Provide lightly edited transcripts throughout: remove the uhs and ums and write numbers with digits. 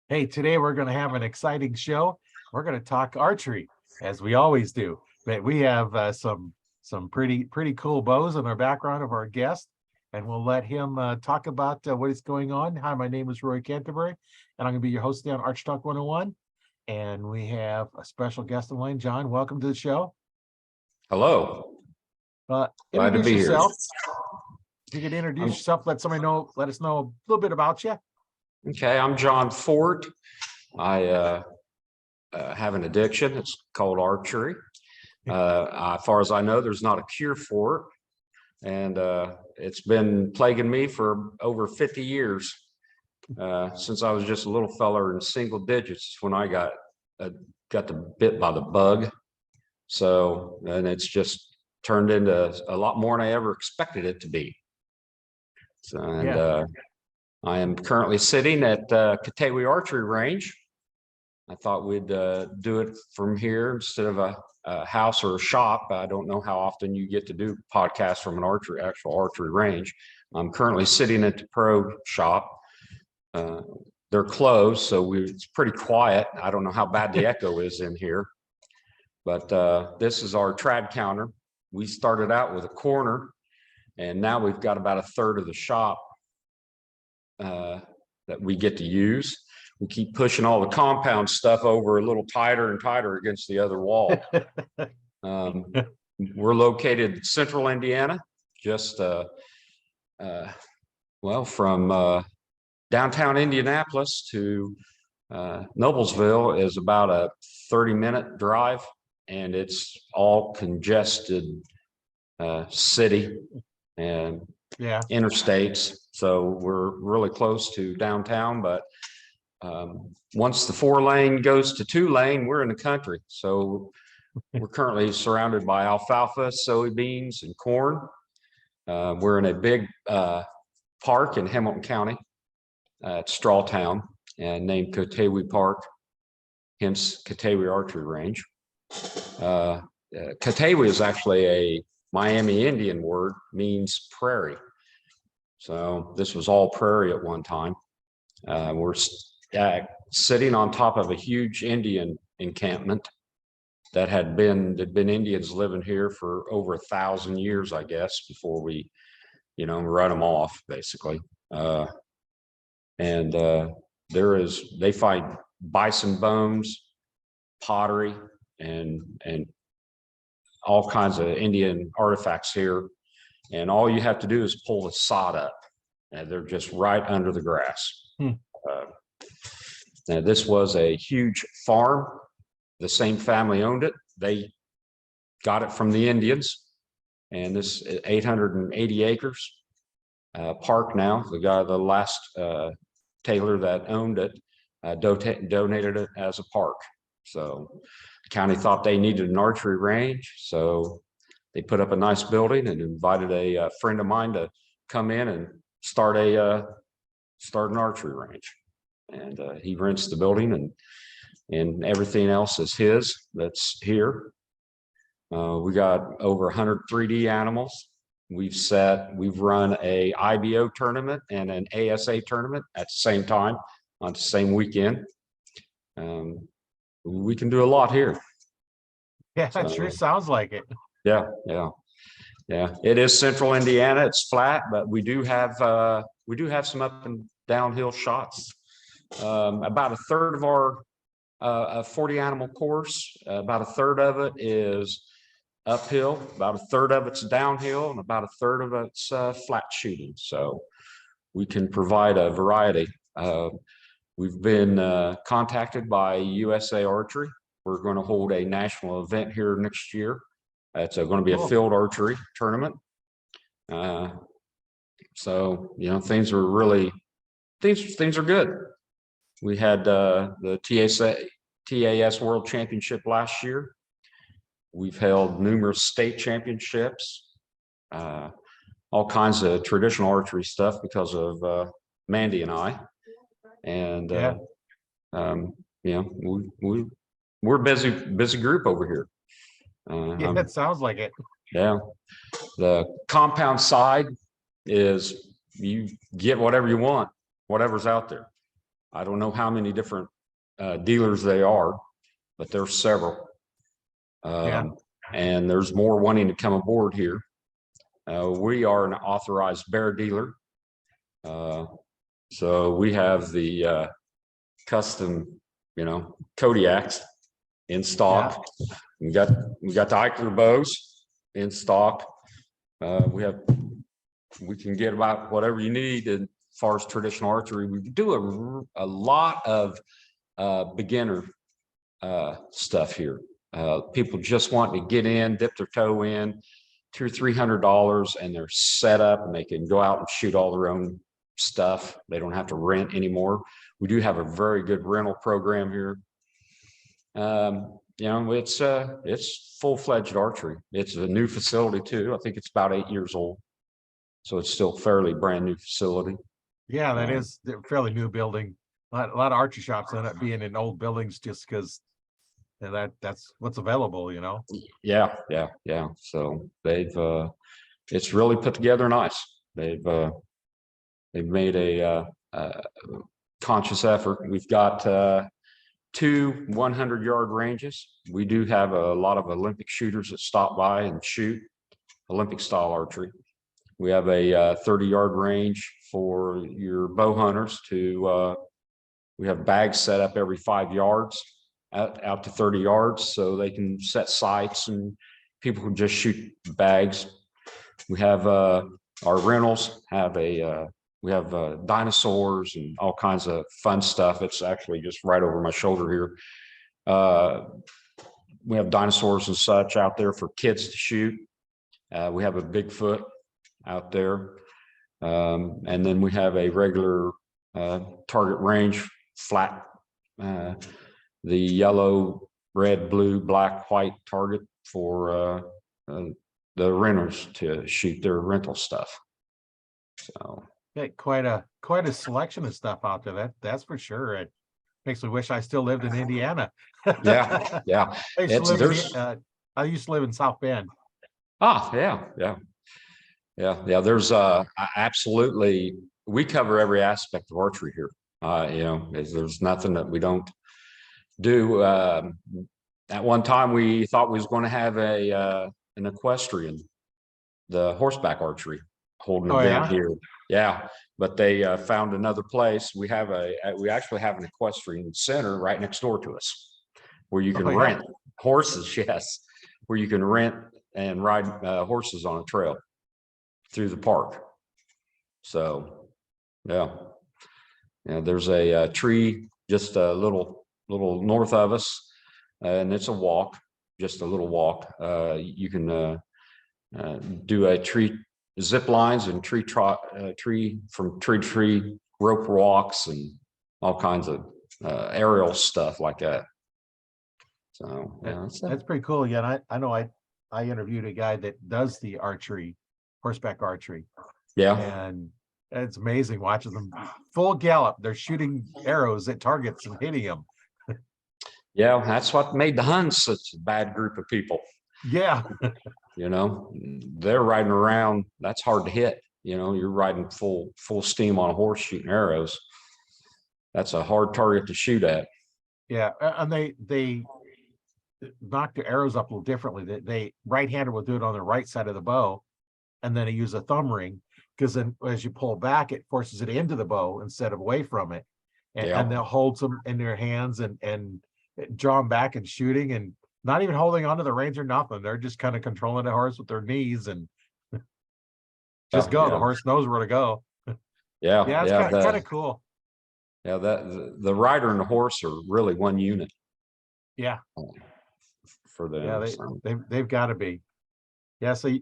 Hey, today we're going to have an exciting show. We're going to talk archery, as we always do. But we have some pretty cool bows in our background of our guest, and we'll let him talk about what is going on. Hi, my name is Roy Canterbury, and I'm going to be your host today on Archery Talk 101. And we have a special guest on line, John. Welcome to the show. Hello. Uh, Glad to introduce be yourself. here. If you could introduce yourself, let us know a little bit about you. Okay, I'm John Ford. I have an addiction. It's called archery. As far as I know, there's not a cure for it. And it's been plaguing me for over 50 years. Since I was just a little feller in single digits when I got the bit by the bug. So, and it's just turned into a lot more than I ever expected it to be. So, and I am currently sitting at Koteewe Archery Range. I thought we'd do it from here instead of a house or a shop. I don't know how often you get to do podcasts from an actual archery range. I'm currently sitting at the pro shop. They're closed, so it's pretty quiet. I don't know how bad the echo is in here, but this is our trad counter. We started out with a corner, and now we've got about a third of the shop that we get to use. We keep pushing all the compound stuff over a little tighter and tighter against the other wall. We're located in central Indiana, just from downtown Indianapolis to Noblesville is about a 30-minute drive, and it's all congested city and interstates. So we're really close to downtown, but once the 4-lane goes to 2-lane, we're in the country. So we're currently surrounded by alfalfa, soybeans, and corn. We're in a big park in Hamilton County at Strawtown, and named Koteewe Park, hence Koteewe Archery Range. Koteewe is actually a Miami Indian word, means prairie. So this was all prairie at one time. We're sitting on top of a huge Indian encampment that had been Indians living here for over 1,000 years, I guess, before we, run them off, basically. They find bison bones, pottery, and all kinds of Indian artifacts here. And all you have to do is pull the sod up, and they're just right under the grass. Now, this was a huge farm. The same family owned it. They got it from the Indians, and this 880 acres park now. The last Taylor that owned it donated it as a park. So the county thought they needed an archery range, so they put up a nice building and invited a friend of mine to come in and start an archery range. And he rents the building, and everything else is his that's here. We got over 100 3D animals. We've run a IBO tournament and an ASA tournament at the same time on the same weekend. We can do a lot here. Yeah, it sure sounds like it. Yeah. It is central Indiana. It's flat, but we do have some up and downhill shots. About a third of our 40 animal course, about a third of it is uphill, about a third of it's downhill, and about a third of it's flat shooting. So we can provide a variety. We've been contacted by USA Archery. We're going to hold a national event here next year. It's going to be a field archery tournament. So, things are good. We had the TAS World Championship last year. We've held numerous state championships, all kinds of traditional archery stuff because of Mandy and I. And we're a busy group over here. That sounds like it. Yeah, the compound side is you get whatever you want, whatever's out there. I don't know how many different dealers they are, but there's several. Yeah. And there's more wanting to come aboard here. We are an authorized bear dealer. So we have the custom, Kodiaks in stock. We got the Eichler bows in stock. We can get about whatever you need as far as traditional archery. We do a lot of beginner stuff here. People just want to get in, dip their toe in, $200 or $300, and they're set up and they can go out and shoot all their own stuff. They don't have to rent anymore. We do have a very good rental program here. It's full-fledged archery. It's a new facility too. I think it's about 8 years old. So it's still fairly brand new facility. Yeah, that is a fairly new building. A lot of archery shops end up being in old buildings just because that's what's available, Yeah. So it's really put together nice. They've made a conscious effort. We've got 2 100-yard ranges. We do have a lot of Olympic shooters that stop by and shoot Olympic style archery. We have a 30-yard range for your bow hunters we have bags set up every 5 yards out to 30 yards, so they can set sights and people can just shoot bags. We have our rentals we have dinosaurs and all kinds of fun stuff. It's actually just right over my shoulder here. We have dinosaurs and such out there for kids to shoot. We have a Bigfoot out there. And then we have a regular target range flat, the yellow, red, blue, black, white target for the renters to shoot their rental stuff. So yeah, quite a selection of stuff out there. That's for sure. It makes me wish I still lived in Indiana. yeah. I used to live in South Bend. Yeah. There's absolutely, we cover every aspect of archery here. There's nothing that we don't do. At one time, we thought we was going to have an equestrian, the horseback archery, holding an event here. Yeah, but they found another place. We actually have an equestrian center right next door to us, where you can rent horses. Yes, where you can rent and ride horses on a trail through the park. So, there's a tree just a little north of us, and it's a walk, just a little walk. You can do a tree zip lines and tree from tree to tree rope walks and all kinds of aerial stuff like that. So that's pretty cool. Yeah, I know I interviewed a guy that does the horseback archery. Yeah. And it's amazing watching them full gallop. They're shooting arrows at targets and hitting them. Yeah, that's what made the Huns such a bad group of people. Yeah. They're riding around. That's hard to hit. You're riding full steam on a horse shooting arrows. That's a hard target to shoot at. Yeah, and they knock their arrows up a little differently. They right-handed will do it on the right side of the bow, and then they use a thumb ring, because then as you pull back, it forces it into the bow instead of away from it. And they'll hold some in their hands and draw them back and shooting, and not even holding onto the reins or nothing. They're just kind of controlling the horse with their knees and just go. The horse knows where to go. Yeah, it's kind of cool. Yeah, the rider and the horse are really one unit. Yeah. For them. Yeah, they've got to be. Yeah, so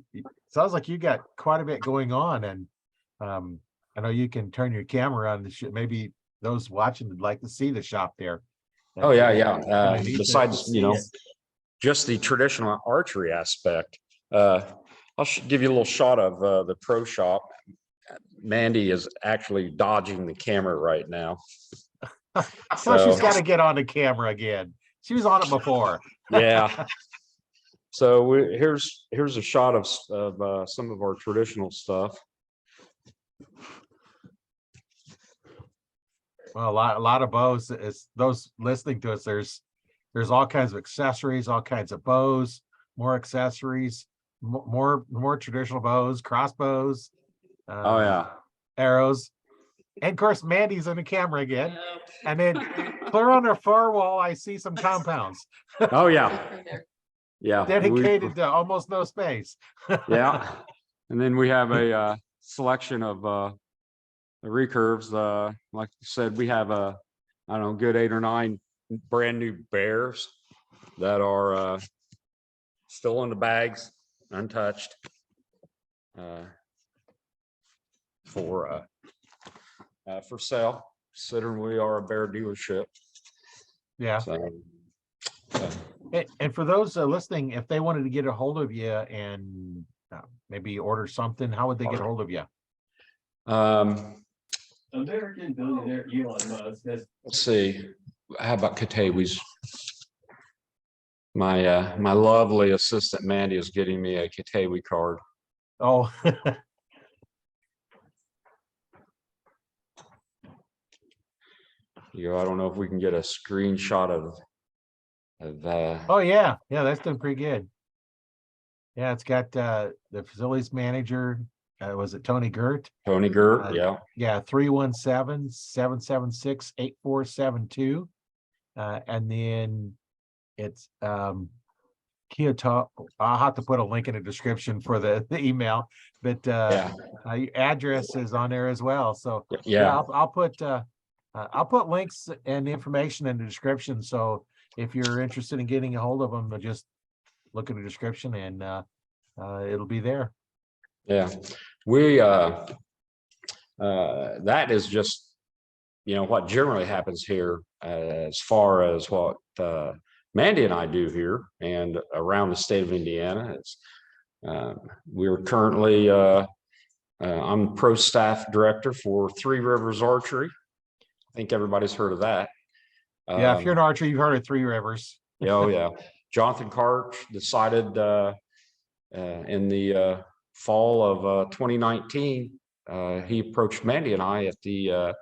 sounds like you got quite a bit going on, and I know you can turn your camera on. Maybe those watching would like to see the shop there. Oh yeah. Besides, just the traditional archery aspect, I'll give you a little shot of the pro shop. Mandy is actually dodging the camera right now. So she's got to get on the camera again. She was on it before. Yeah. So here's a shot of some of our traditional stuff. Well, a lot of bows is those listening to us. There's all kinds of accessories, all kinds of bows, more accessories, more traditional bows, crossbows, Oh yeah. arrows, and of course Mandy's in the camera again. And then clear on our far wall, I see some compounds Oh yeah. Yeah. dedicated to almost no space. Yeah. And then we have a selection of the recurves. Like you said, we have I don't know, good 8 or 9 brand new bears that are still in the bags, untouched, for sale, considering we are a bear dealership. Yeah. So, And for those listening, if they wanted to get a hold of you and maybe order something, how would they get a hold of you? American billionaire Elon Musk has. Let's see. How about Koteewe's? My lovely assistant Mandy is getting me a Koteewe card. Oh, I don't know if we can get a screenshot of oh yeah, that's done pretty good. Yeah, it's got the facilities manager. Was it Tony Gert? Tony Gert. Yeah. Yeah, 317-776-8472. And then it's Koteewe. I'll have to put a link in the description for the email, but your address is on there as well. So Yeah. I'll put links and information in the description. So if you're interested in getting a hold of them, just look in the description and it'll be there. Yeah. We that is just, what generally happens here as far as what Mandy and I do here and around the state of Indiana. Is we're currently I'm pro staff director for Three Rivers Archery. I think everybody's heard of that. Yeah, if you're an archer, you've heard of Three Rivers. Oh yeah. Jonathan Karch decided in the fall of 2019, he approached Mandy and I at the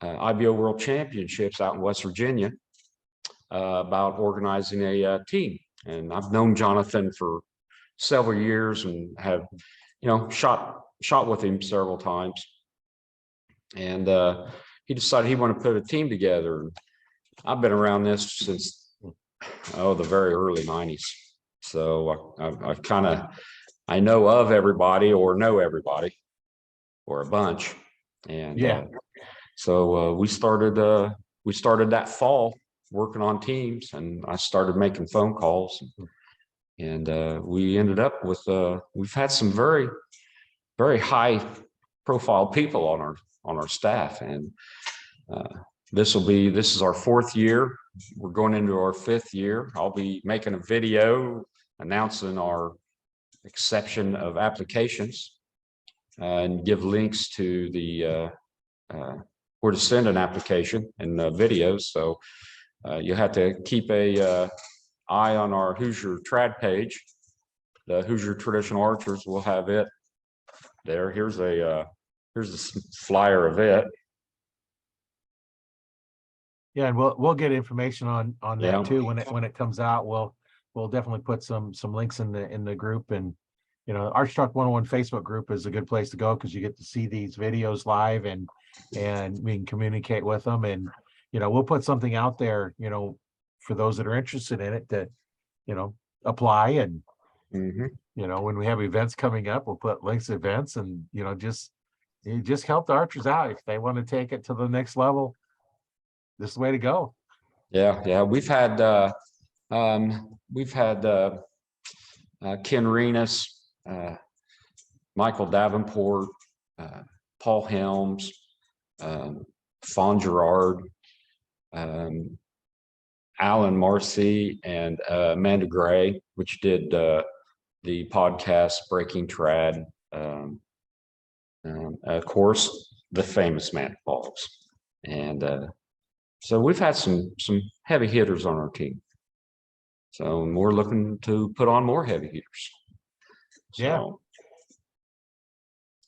IBO World Championships out in West Virginia about organizing a team. And I've known Jonathan for several years and have, shot with him several times. And he decided he wanted to put a team together. And I've been around this since the very early 90s. So I've I know of everybody or know everybody or a bunch. And so we started that fall working on teams, and I started making phone calls, and we ended up with we've had some very, very high profile people on our staff, and this is our 4th year. We're going into our 5th year. I'll be making a video announcing our exception of applications and give links to the where to send an application and videos. So you have to keep a eye on our Hoosier Trad page. The Hoosier Traditional Archers will have it there. Here's a flyer of it. Yeah, and we'll get information on that too when it comes out. We'll definitely put some links in the group, and Archery Talk 101 Facebook group is a good place to go because you get to see these videos live and we can communicate with them, and we'll put something out there for those that are interested in it to apply, and when we have events coming up, we'll put links to events, and just help the archers out if they want to take it to the next level. This is the way to go. Yeah. We've had Ken Renus, Michael Davenport, Paul Helms, Fawn Gerard, Alan Marcy, and Amanda Gray, which did the podcast Breaking Trad. Of course, the famous Matt Balls. And so we've had some heavy hitters on our team. So we're looking to put on more heavy hitters. So,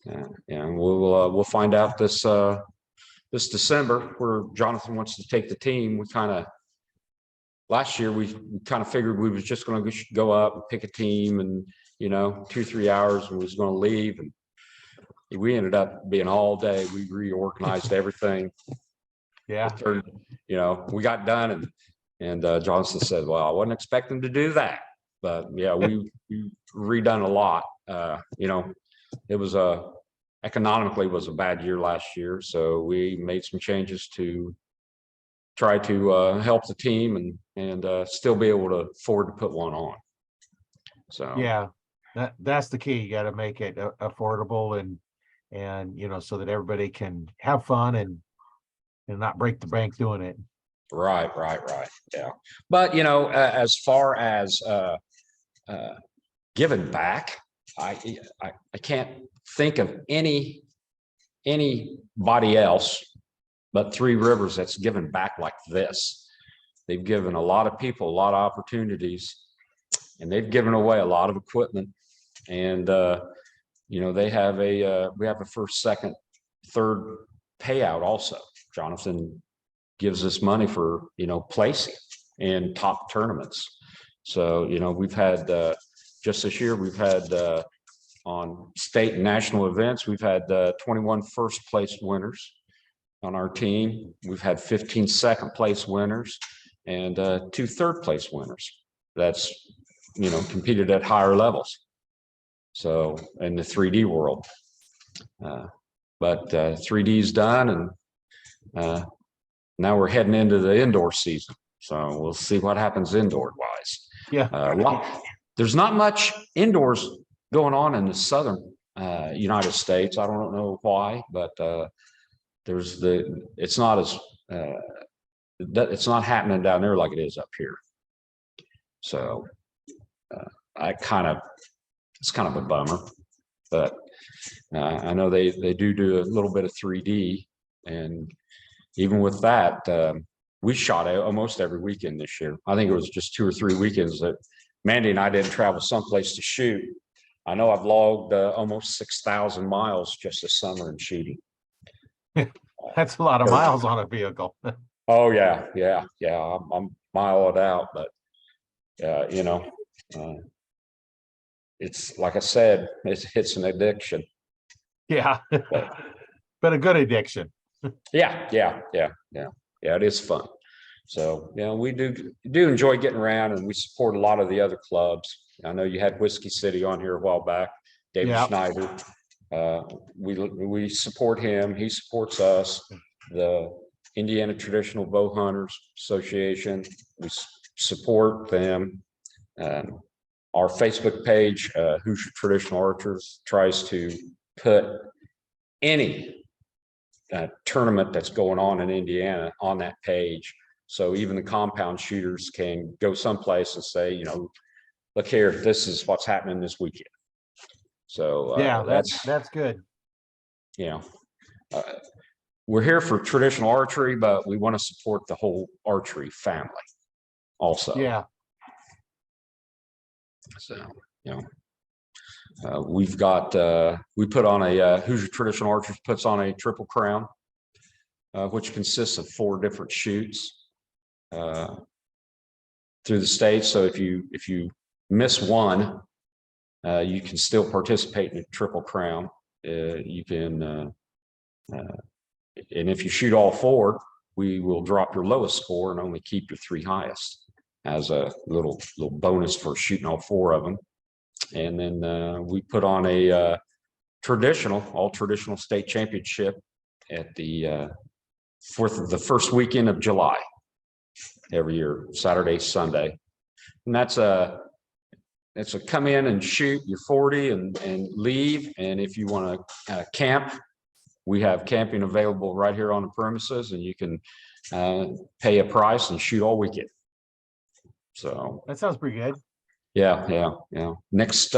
yeah, and we'll find out this this December, where Jonathan wants to take the team, last year we kind of figured we was just going to go up and pick a team, and 2-3 hours, and we was going to leave, and we ended up being all day. We reorganized everything. Yeah. We got done, and Johnson said, "Well, I wasn't expecting to do that, but yeah, we redone a lot." It was economically was a bad year last year, so we made some changes to try to help the team and still be able to afford to put one on. So yeah, that's the key. You got to make it affordable and so that everybody can have fun and not break the bank doing it. right, yeah. But as far as giving back, I can't think of anybody else but Three Rivers that's given back like this. They've given a lot of people a lot of opportunities, and they've given away a lot of equipment. And they have we have a first, second, third payout also. Jonathan gives us money for placing in top tournaments. So we've had just this year we've had on state and national events, we've had 21 first place winners on our team. We've had 15 second place winners and 2 third place winners. That's competed at higher levels. So in the 3D world, but 3D is done, and now we're heading into the indoor season. So we'll see what happens indoor wise. Yeah. There's not much indoors going on in the southern United States. I don't know why, but it's not happening down there like it is up here. So it's kind of a bummer, but I know they do a little bit of 3D, and even with that, we shot out almost every weekend this year. I think it was just 2 or 3 weekends that Mandy and I didn't travel someplace to shoot. I know I've logged almost 6,000 miles just this summer in shooting. That's a lot of miles on a vehicle. Oh yeah. I'm mile it out, but it's like I said, it's an addiction. Yeah. But a good addiction. Yeah. It is fun. So we do enjoy getting around, and we support a lot of the other clubs. I know you had Whiskey City on here a while back, David Schneider. We support him. He supports us. The Indiana Traditional Bow Hunters Association, we support them. Our Facebook page, Hoosier Traditional Archers, tries to put any tournament that's going on in Indiana on that page. So even the compound shooters can go someplace and say, look here, this is what's happening this weekend. So that's good. We're here for traditional archery, but we want to support the whole archery family also. Yeah. So, we've got, we put on Hoosier Traditional Archers puts on a Triple Crown, which consists of 4 different shoots through the state. So if you miss one, you can still participate in a Triple Crown. You can, and if you shoot all 4, we will drop your lowest score and only keep your 3 highest as a little bonus for shooting all 4 of them. And then we put on a all traditional state championship at the first weekend of July every year, Saturday, Sunday. And that's a come in and shoot your 40 and leave. And if you want to camp, we have camping available right here on the premises, and you can pay a price and shoot all weekend. So that sounds pretty good. Yeah. Next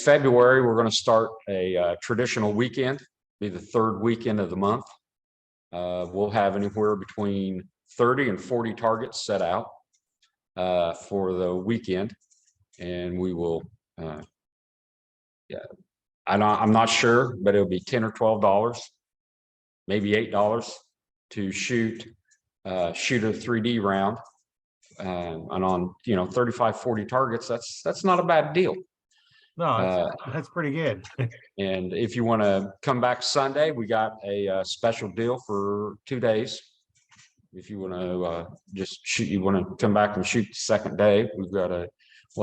February, we're going to start a traditional weekend, be the 3rd weekend of the month. We'll have anywhere between 30 and 40 targets set out for the weekend, and we will. I'm not sure, but it'll be $10 or $12 maybe $8 to shoot a 3D round. And on, 35, 40 targets, that's not a bad deal. No, that's pretty good. And if you want to come back Sunday, we got a special deal for 2 days. If you want to just shoot, you want to come back and shoot the second day, we'll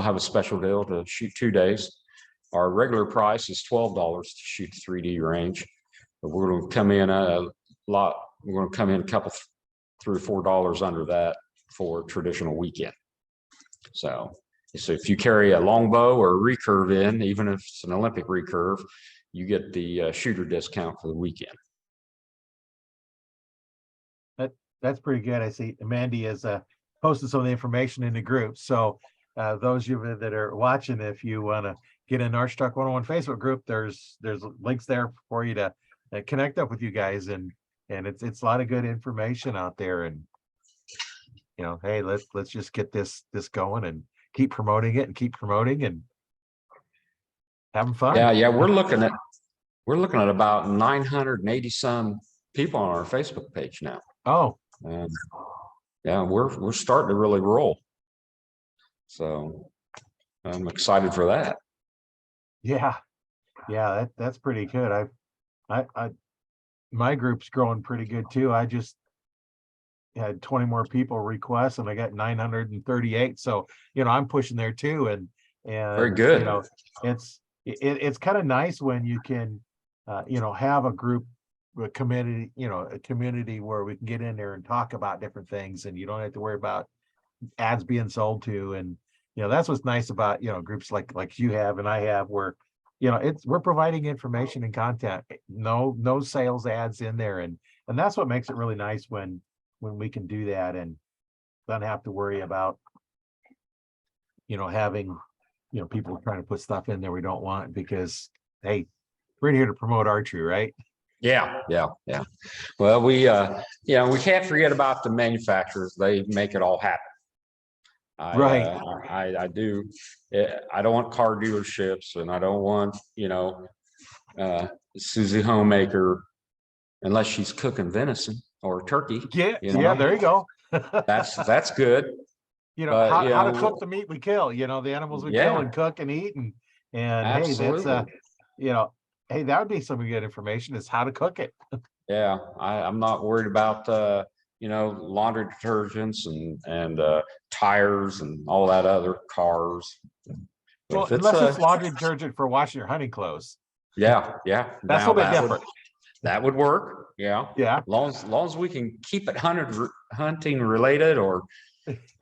have a special deal to shoot 2 days. Our regular price is $12 to shoot the 3D range, but we're going to come in a lot. We're going to come in a couple, $3 or $4 under that for traditional weekend. So if you carry a longbow or a recurve in, even if it's an Olympic recurve, you get the shooter discount for the weekend. That's pretty good. I see Mandy has posted some of the information in the group. So those of you that are watching, if you want to get in Archery Talk 101 Facebook group, there's links there for you to connect up with you guys, and it's a lot of good information out there. And hey, let's just get this going and keep promoting it and keep promoting and having fun. Yeah, we're looking at about 980 some people on our Facebook page now. Oh, yeah, we're starting to really roll. So I'm excited for that. Yeah, that's pretty good. My group's growing pretty good too. I just had 20 more people request, and I got 938. So I'm pushing there too, and Very good. it's kind of nice when you can have a group, a community where we can get in there and talk about different things, and you don't have to worry about ads being sold to. And that's what's nice about groups like you have and I have, where we're providing information and content, no sales ads in there, and that's what makes it really nice when we can do that and don't have to worry about having people trying to put stuff in there we don't want, because hey, we're here to promote archery, right? Yeah. Well, we can't forget about the manufacturers. They make it all happen. Right. I do. I don't want car dealerships, and I don't want Susie Homemaker, unless she's cooking venison or turkey. Yeah, there you go. That's good. How to cook the meat we kill. The animals we kill and cook and eat, and absolutely. Hey, that's hey, that would be some good information, is how to cook it. Yeah, I'm not worried about laundry detergents and tires and all that other cars. Well, unless it's laundry detergent for washing your hunting clothes. Yeah. That's a little bit different. That would work. Yeah. As long as we can keep it hunting related or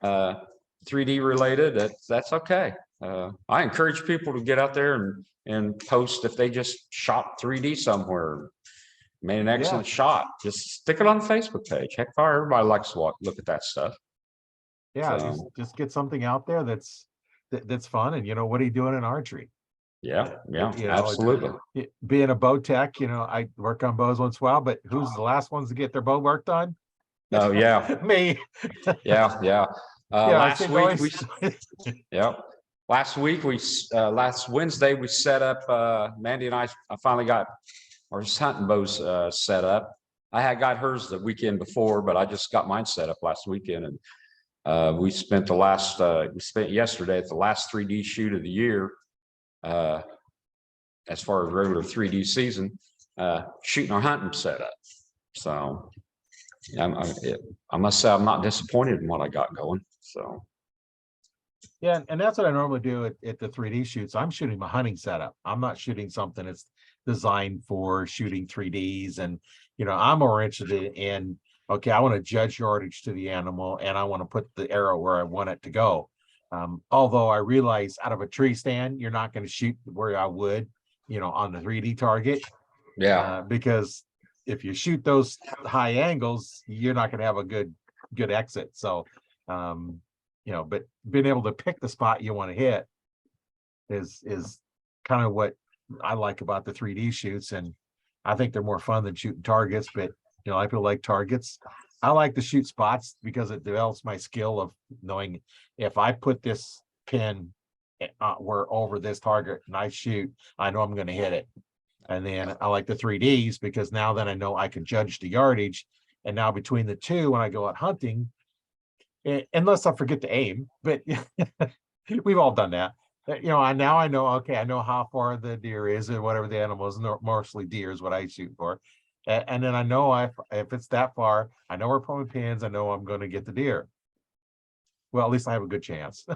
3D related, that's okay. I encourage people to get out there and post if they just shot 3D somewhere, made an excellent shot. Just stick it on the Facebook page. Heck, everybody likes to look at that stuff. Yeah, So, just get something out there that's fun. And what are you doing in archery? Yeah, absolutely. Being a bow tech, I work on bows once in a while, but who's the last ones to get their bow worked on? Oh yeah. Me. Yeah. Last Wednesday we set up, Mandy and I finally got our hunting bows set up. I had got hers the weekend before, but I just got mine set up last weekend, and we spent yesterday at the last 3D shoot of the year, as far as regular 3D season, shooting our hunting setup. So I must say I'm not disappointed in what I got going. So yeah, and that's what I normally do at the 3D shoots. I'm shooting my hunting setup. I'm not shooting something that's designed for shooting 3Ds. And I'm more interested in, okay, I want to judge yardage to the animal, and I want to put the arrow where I want it to go. Although I realize out of a tree stand, you're not going to shoot where I would, on the 3D target. Yeah. Because if you shoot those high angles, you're not going to have a good exit. So, but being able to pick the spot you want to hit is kind of what I like about the 3D shoots. And I think they're more fun than shooting targets, but I feel like targets. I like to shoot spots because it develops my skill of knowing if I put this pin where over this target and I shoot, I know I'm going to hit it. And then I like the 3Ds because now then I know I can judge the yardage. And now between the two, when I go out hunting, unless I forget to aim, but we've all done that. Now I know, okay, I know how far the deer is or whatever the animal is, mostly deer is what I shoot for. And then I know if it's that far, I know where to put my pins, I know I'm going to get the deer. Well, at least I have a good chance.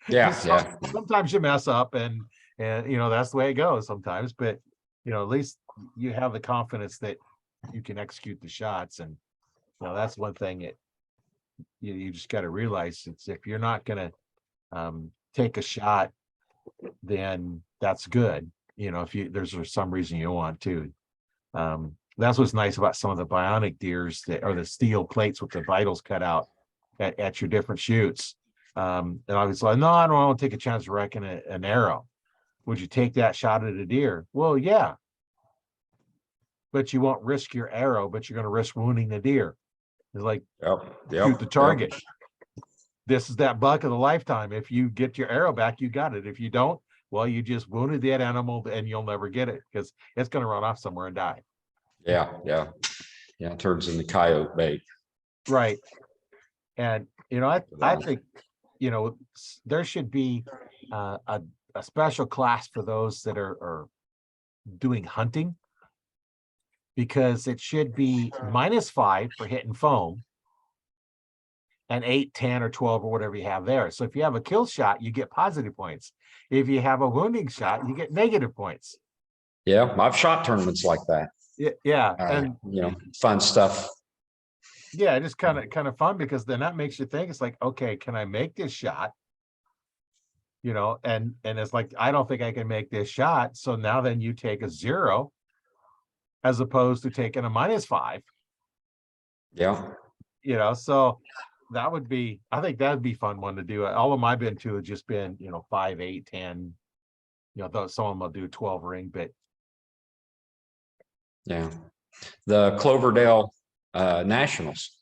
Yeah, Just yeah, sometimes you mess up and that's the way it goes sometimes, but at least you have the confidence that you can execute the shots. And that's one thing that you just got to realize, it's if you're not going to take a shot, then that's good. If there's for some reason you don't want to. That's what's nice about some of the bionic deers that are the steel plates with the vitals cut out at your different shoots. And I was like, no, I don't want to take a chance of wrecking an arrow. Would you take that shot at a deer? Well, yeah. But you won't risk your arrow, but you're going to risk wounding the deer. It's like, shoot the target. This is that buck of the lifetime. If you get your arrow back, you got it. If you don't, well, you just wounded that animal and you'll never get it because it's going to run off somewhere and die. Yeah. It turns into coyote bait. Right. And, I think, there should be a special class for those that are doing hunting, because it should be -5 for hitting foam and 8, 10, or 12 or whatever you have there. So if you have a kill shot, you get positive points. If you have a wounding shot, you get negative points. Yeah, I've shot tournaments like that. Yeah. And fun stuff. yeah, just kind of fun, because then that makes you think. It's like, okay, can I make this shot? And it's like, I don't think I can make this shot. So now then you take a 0 as opposed to taking a -5. Yeah. So that would be, I think that'd be fun one to do. All of them I've been to have just been, 5, 8, 10, though some of them will do 12 ring, but Yeah. The Cloverdale Nationals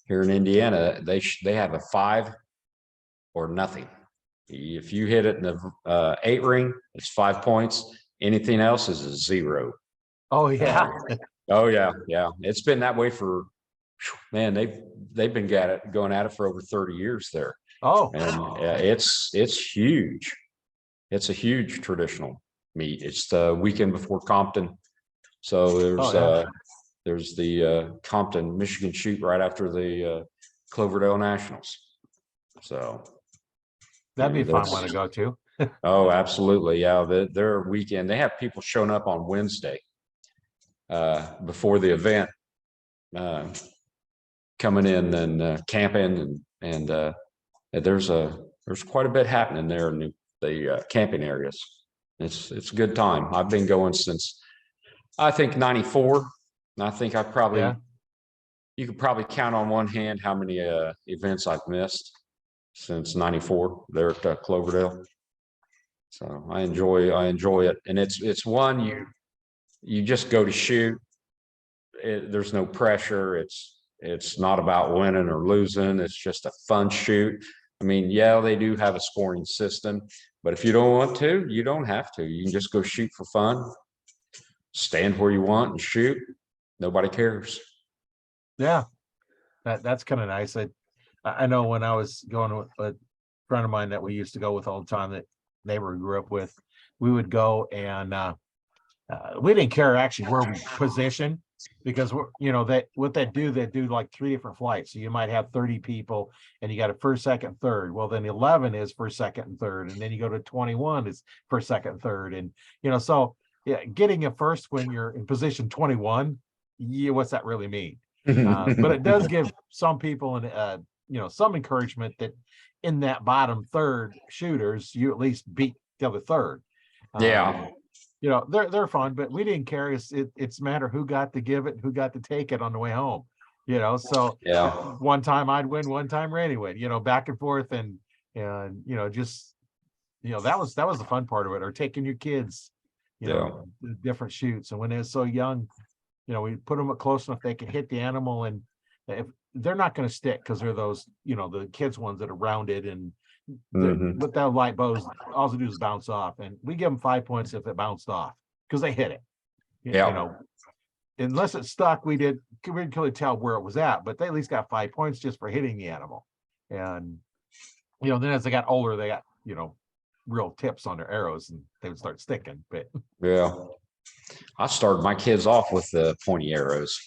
here in Indiana, they have a 5 or nothing. If you hit it in the 8 ring, it's 5 points. Anything else is a 0. oh yeah. Oh yeah. It's been that way for, man, they've been going at it for over 30 years there. Oh, And it's huge. It's a huge traditional meet. It's the weekend before Compton. So there's the Compton, Michigan shoot right after the Cloverdale Nationals. So that'd be a fun one to go to. Oh, absolutely. Yeah. Their weekend, they have people showing up on Wednesday before the event, coming in and camping, and there's quite a bit happening there in the camping areas. It's a good time. I've been going since, I think, 94. And I think you could probably count on one hand how many events I've missed since 94 there at Cloverdale. So I enjoy it. And it's one you just go to shoot. There's no pressure. It's not about winning or losing. It's just a fun shoot. I mean, yeah, they do have a scoring system, but if you don't want to, you don't have to. You can just go shoot for fun, stand where you want and shoot. Nobody cares. Yeah, that's kind of nice. I know when I was going with a friend of mine that we used to go with all the time, that neighbor we grew up with, we would go and we didn't care actually where we position, because they do like 3 different flights. So you might have 30 people and you got a first, second, third. Well, then 11 is first, second, and third, and then you go to 21 is first, second, third, and so yeah, getting a first when you're in position 21, what's that really mean? But it does give some people some encouragement that in that bottom third shooters, you at least beat the other third. They're fun, but we didn't care. It's matter who got to give it, who got to take it on the way home. So one time I'd win, one time Randy would, back and forth, and just that was the fun part of it. Or taking your kids, different shoots, and when they're so young, we put them close enough they can hit the animal, and if they're not going to stick because they're those the kids ones that are rounded, and with that light bows, all they do is bounce off, and we give them 5 points if it bounced off because they hit it. Yeah. You know, unless it stuck, we didn't really tell where it was at, but they at least got 5 points just for hitting the animal. And, then as they got older, they got, real tips on their arrows and they would start sticking. But Yeah. I started my kids off with the pointy arrows.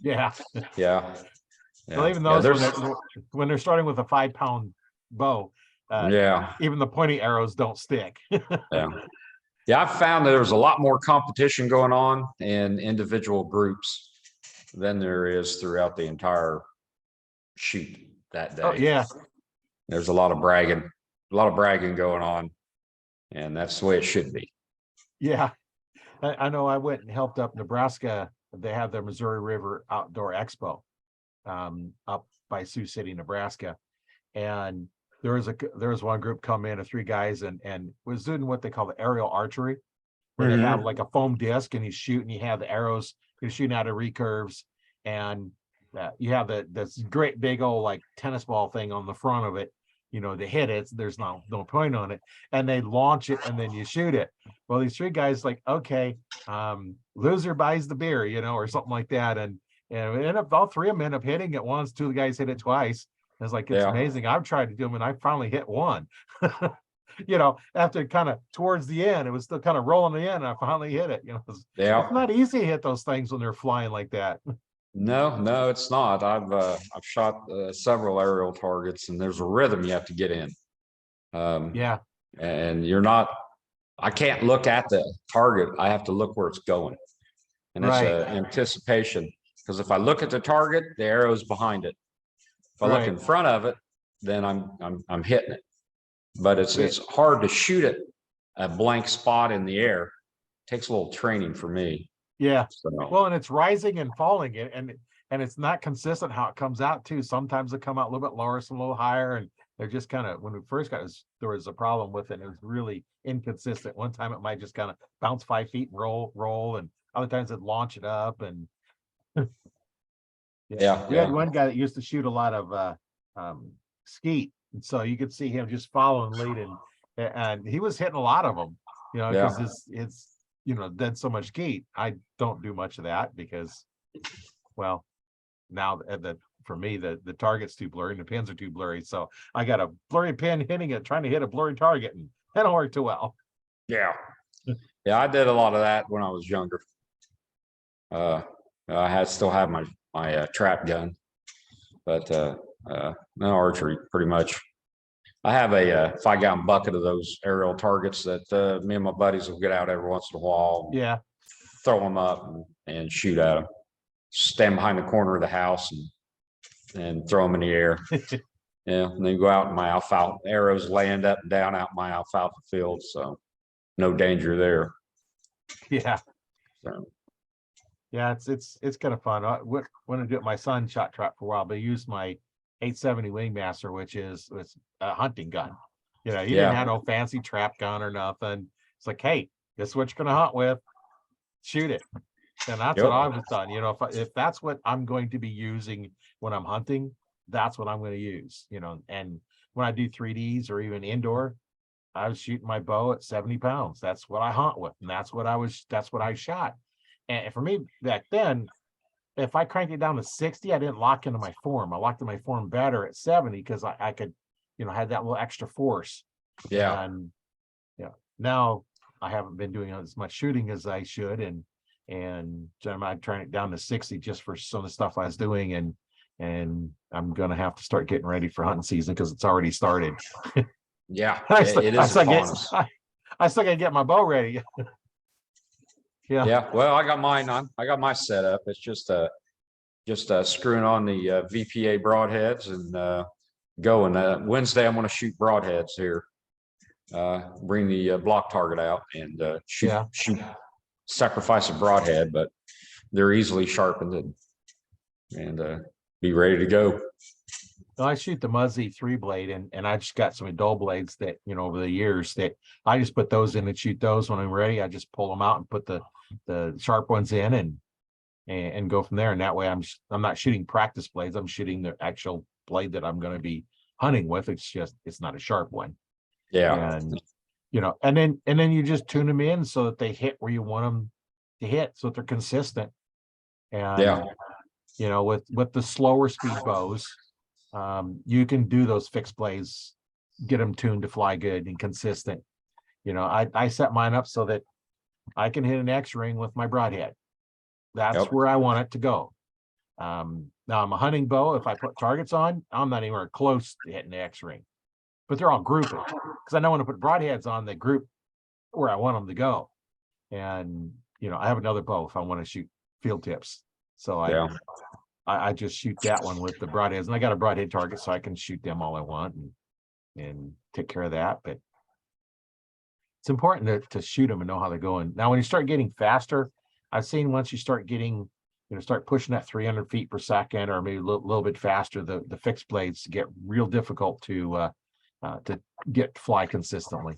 yeah. Yeah. So even Yeah. those There's, when they're starting with a 5-pound bow, yeah. even the pointy arrows don't stick. Yeah. Yeah. I've found that there's a lot more competition going on in individual groups than there is throughout the entire shoot that day. Oh yeah. There's a lot of bragging going on, and that's the way it should be. Yeah. I know I went and helped up Nebraska. They have their Missouri River Outdoor Expo up by Sioux City, Nebraska. And there was one group come in of 3 guys and was doing what they call the aerial archery, where they have like a foam disc and you shoot and you have the arrows, you're shooting out of recurves, and you have this great big old like tennis ball thing on the front of it, to hit it. There's no point on it, and they launch it and then you shoot it. Well, these 3 guys like, okay, loser buys the beer, or something like that, and we end up, all 3 of them end up hitting it once. 2 guys hit it twice. It's like, it's amazing. I've tried to do them and I finally hit one. After kind of towards the end, it was still kind of rolling the end, and I finally hit it. It's not easy to hit those things when they're flying like that. No, it's not. I've shot several aerial targets, and there's a rhythm you have to get in. Yeah. And I can't look at the target. I have to look where it's going, and it's anticipation. Because if I look at the target, the arrow's behind it. If I look in front of it, then I'm hitting it. But it's hard to shoot it a blank spot in the air. It takes a little training for me. Yeah. So, well, and it's rising and falling, and it's not consistent how it comes out too. Sometimes it come out a little bit lower, some a little higher, and they're just kind of, when we first got it, there was a problem with it. It was really inconsistent. One time it might just kind of bounce 5 feet and roll, and other times it'd launch it up. And we had one guy that used to shoot a lot of skeet, and so you could see him just following lead, and he was hitting a lot of them, because it's dead so much skeet. I don't do much of that because, well, now for me the target's too blurry and the pins are too blurry, so I got a blurry pin hitting it, trying to hit a blurry target, and that don't work too well. Yeah, I did a lot of that when I was younger. I still have my trap gun, but no archery pretty much. I have a 5-gallon bucket of those aerial targets that me and my buddies will get out every once in a while. Yeah, throw them up and shoot at them. Stand behind the corner of the house and throw them in the air. And then go out in my alfalfa. Arrows land up and down out my alfalfa field, so no danger there. Yeah. So. Yeah, it's kind of fun. When I do it, my son shot trap for a while, but he used my 870 Wingmaster, which is a hunting gun. He didn't have no fancy trap gun or nothing. It's like, hey, this is what you're gonna hunt with. Shoot it. And that's what I've done. If that's what I'm going to be using when I'm hunting, that's what I'm going to use. And when I do 3Ds or even indoor, I was shooting my bow at 70 pounds. That's what I hunt with, and that's what I shot. And for me back then, if I cranked it down to 60, I didn't lock into my form. I locked in my form better at 70 because I could, had that little extra force. Yeah. And now I haven't been doing as much shooting as I should, and so I'm trying it down to 60 just for some of the stuff I was doing, and I'm gonna have to start getting ready for hunting season because it's already started. Yeah, it is. I still gotta get my bow ready. Yeah. Well, I got mine on. I got my setup. It's just screwing on the VPA broadheads and going. Wednesday, I'm going to shoot broadheads here. Bring the block target out and shoot. Sacrifice a broadhead, but they're easily sharpened and be ready to go. Well, I shoot the Muzzy 3-blade, and I just got some dull blades that over the years that I just put those in and shoot those when I'm ready. I just pull them out and put the sharp ones in and go from there. And that way I'm not shooting practice blades. I'm shooting the actual blade that I'm going to be hunting with. It's not a sharp one. Yeah. And and then you just tune them in so that they hit where you want them to hit so that they're consistent. And Yeah. you know, with the slower speed bows, you can do those fixed blades, get them tuned to fly good and consistent. You know, I set mine up so that I can hit an X-ring with my broadhead. That's Yep. where I want it to go. Now I'm a hunting bow. If I put targets on, I'm not anywhere close to hitting the X-ring, but they're all grouping because I know when I put broadheads on, they group where I want them to go. And you know, I have another bow if I want to shoot field tips. So Yeah. I just shoot that one with the broadheads, and I got a broadhead target, so I can shoot them all I want and take care of that. But it's important to shoot them and know how they're going. Now, when you start getting faster, I've seen once you start getting, you know, start pushing that 300 feet per second or maybe a little bit faster, the fixed blades get real difficult to get fly consistently.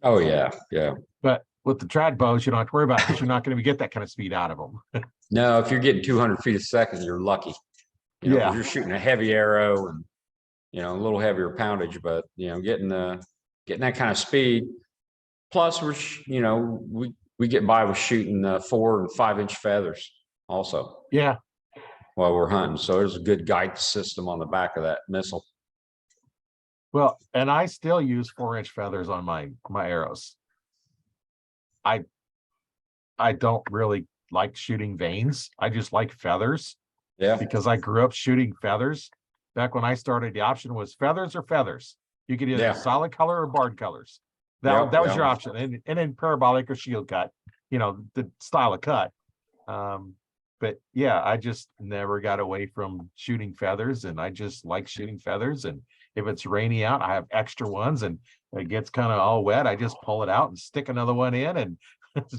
Oh, yeah. Yeah. But with the trad bows, you don't have to worry about it because you're not going to get that kind of speed out of them. No, if you're getting 200 feet a second, you're lucky. You know, 'cause Yeah. you're shooting a heavy arrow and, you know, a little heavier poundage, but, you know, getting that kind of speed. Plus, you know, we get by with shooting 4 and 5 inch feathers also Yeah. while we're hunting. So there's a good guide system on the back of that missile. Well, and I still use 4-inch feathers on my arrows. I don't really like shooting vanes. I just like feathers Yeah. because I grew up shooting feathers. Back when I started, the option was feathers or feathers. You could either Yeah. solid color or barred colors. Yeah, That was yeah. your option. And then parabolic or shield cut, you know, the style of cut. But yeah, I just never got away from shooting feathers, and I just like shooting feathers. And if it's rainy out, I have extra ones, and it gets kind of all wet, I just pull it out and stick another one in and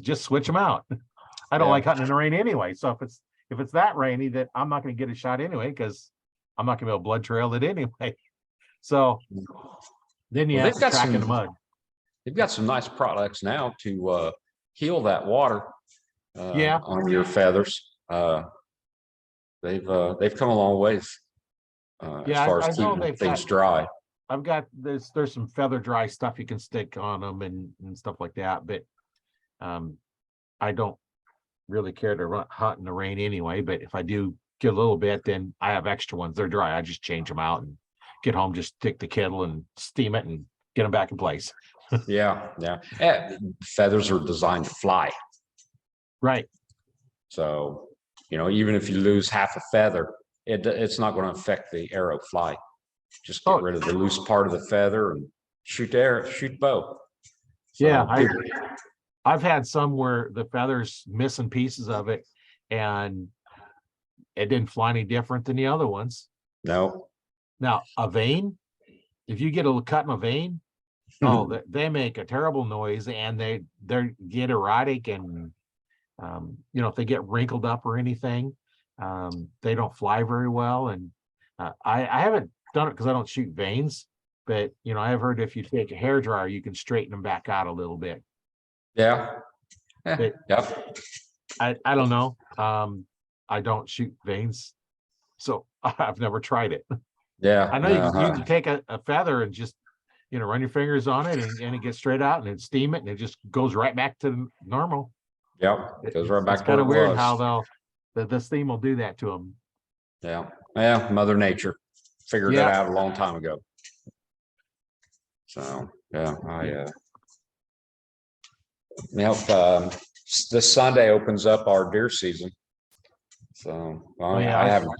just switch them out. I don't Yeah. like hunting in the rain anyway. So if it's that rainy, that I'm not going to get a shot anyway, because I'm not going to be able to blood trail it anyway. So then you Well, have they've to got track in the some- mud. They've got some nice products now to heal that water Yeah. on your feathers. They've come a long ways as Yeah, far I as know keeping they've things got- dry. I've got there's some feather dry stuff you can stick on them and stuff like that, but I don't really care to hunt in the rain anyway. But if I do get a little bit, then I have extra ones. They're dry. I just change them out and get home, just stick the kettle and steam it and get them back in place. Yeah, yeah. Feathers are designed to fly. Right. So, you know, even if you lose half a feather, it's not going to affect the arrow fly. Just get rid of the loose part of the feather and shoot bow. So, Yeah, I've had some where the feathers missing pieces of it, and it didn't fly any different than the other ones. no. Now, a vane, if you get a cut in a vane, oh, they make a terrible noise, and they get erratic, and you know, if they get wrinkled up or anything, they don't fly very well. And I haven't done it because I don't shoot vanes, but you know, I have heard if you take a hair dryer, you can straighten them back out a little bit. Yeah. But Yep. I don't know. I don't shoot vanes, so I've never tried it. Yeah. I know you can take a feather and just, you know, run your fingers on it and it gets straight out, and then steam it, and it just goes right back to normal. Yep. Goes right back It's to kind of where it weird was. how the steam will do that to them. Yeah. Yeah. Mother Nature figured it out a long time ago. So, yeah, this Sunday opens up our deer season. So I haven't.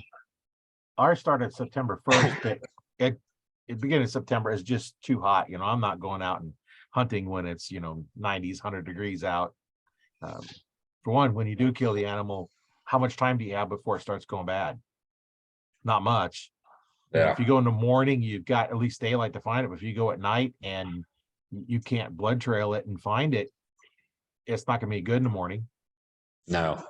Ours started September 1st, but at beginning of September is just too hot. You know, I'm not going out and hunting when it's, you know, 90s, 100 degrees out. For one, when you do kill the animal, how much time do you have before it starts going bad? Not much. You know, if you go in the morning, you've got at least daylight to find it. But if you go at night and you can't blood trail it and find it, it's not going to be good in the morning. No.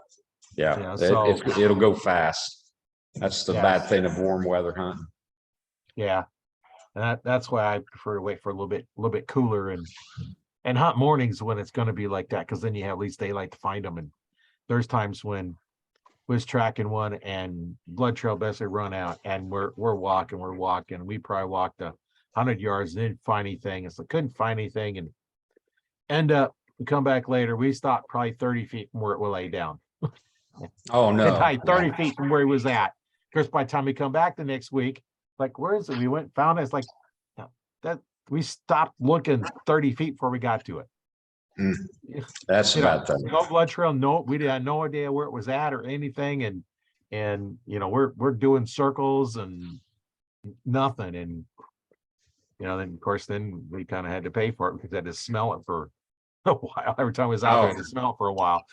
Yeah. You know, It'll go fast. That's the bad thing of warm weather hunting. Yeah. And that's why I prefer to wait for a little bit cooler and hunt mornings when it's going to be like that, because then you have at least daylight to find them. And there's times when was tracking one and blood trail basically run out, and we're walking. We probably walked 100 yards and didn't find anything. It's like couldn't find anything, and end up We come back later. We stopped probably 30 feet from where it will lay down. Oh, And no. probably 30 feet from where he was at. Of course, by the time we come back the next week, like, where is it? We went, found it. It's like that we stopped looking 30 feet before we got to it. That's a You know, bad thing. no blood trail, we had no idea where it was at or anything. And we're doing circles and nothing. And then of course we kind of had to pay for it because I had to smell it for a while. Every time I was out there, I had to smell it for a while.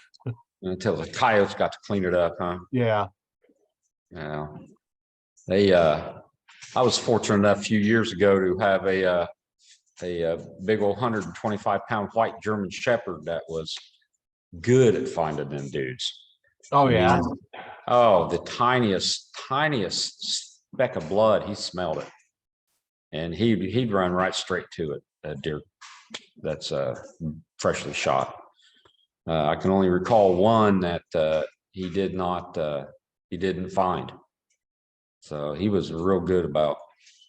Until the coyotes got to clean it up, huh? Yeah. Yeah. I was fortunate enough a few years ago to have a big old 125-pound white German Shepherd that was good at finding them dudes. Oh, I yeah. mean, oh, the tiniest speck of blood, he smelled it. And he'd run right straight to it, a deer that's freshly shot. I can only recall one that he didn't find. So he was real good about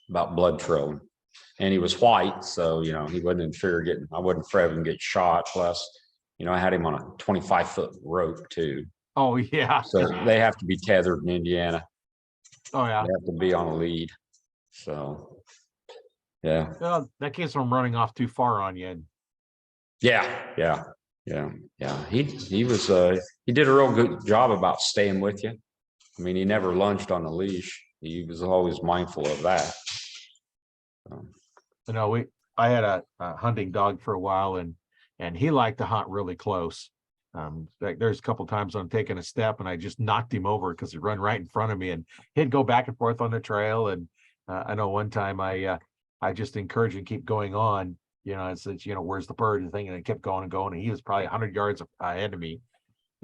blood trail, and he was white, so he wasn't in fear of I wasn't afraid of him getting shot. Plus, I had him on a 25-foot rope too. Oh, yeah. So they have to be tethered in Indiana. Oh, yeah. They have to be on a lead. So, yeah. Well, that keeps them running off too far on you. Yeah. He did a real good job about staying with you. I mean, he never lunged on the leash. He was always mindful of that. I had a hunting dog for a while, and he liked to hunt really close. Like there's a couple times I'm taking a step and I just knocked him over because he run right in front of me, and he'd go back and forth on the trail. And I know one time I just encouraged him to keep going on. I said, where's the bird? And thing, and I kept going and going, and he was probably 100 yards ahead of me.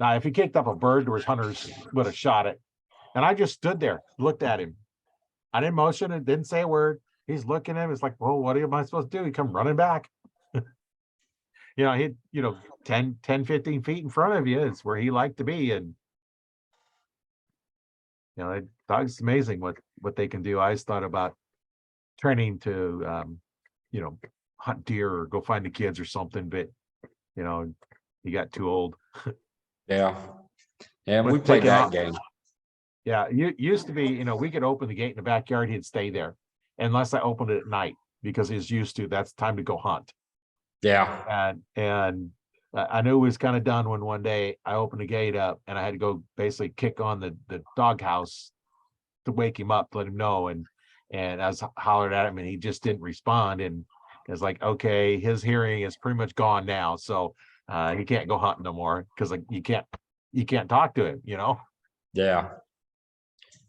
Now, if he kicked up a bird, there was hunters would have shot it, and I just stood there, looked at him. I didn't motion and didn't say a word. He's looking at him. It's like, well, what am I supposed to do? He come running back. He'd 10, 15 feet in front of you is where he liked to be. And dogs, amazing what they can do. I always thought about training to hunt deer or go find the kids or something, but he got too old. Yeah. And Let's we played take it that off. game. Yeah, you used to be, we could open the gate in the backyard, he'd stay there unless I opened it at night because he's used to that's time to go hunt. Yeah. And I knew it was kind of done when one day I opened the gate up and I had to go basically kick on the doghouse to wake him up, to let him know. And I was hollered at him and he just didn't respond. And it's like, okay, his hearing is pretty much gone now. So he can't go hunting no more because you can't talk to him, Yeah.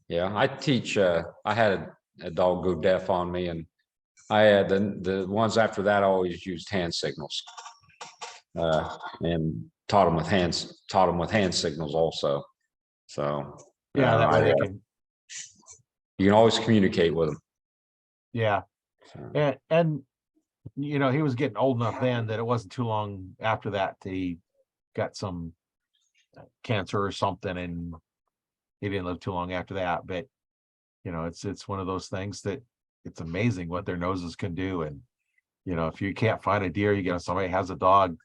Yeah. I had a dog go deaf on me, and I had the ones after that always used hand signals, and taught them with hand signals also. So yeah, that way they can. You can always communicate with them. Yeah. So, And he was getting old enough then that it wasn't too long after that he got some cancer or something, and he didn't live too long after that. But it's one of those things that it's amazing what their noses can do. And if you can't find a deer, somebody has a dog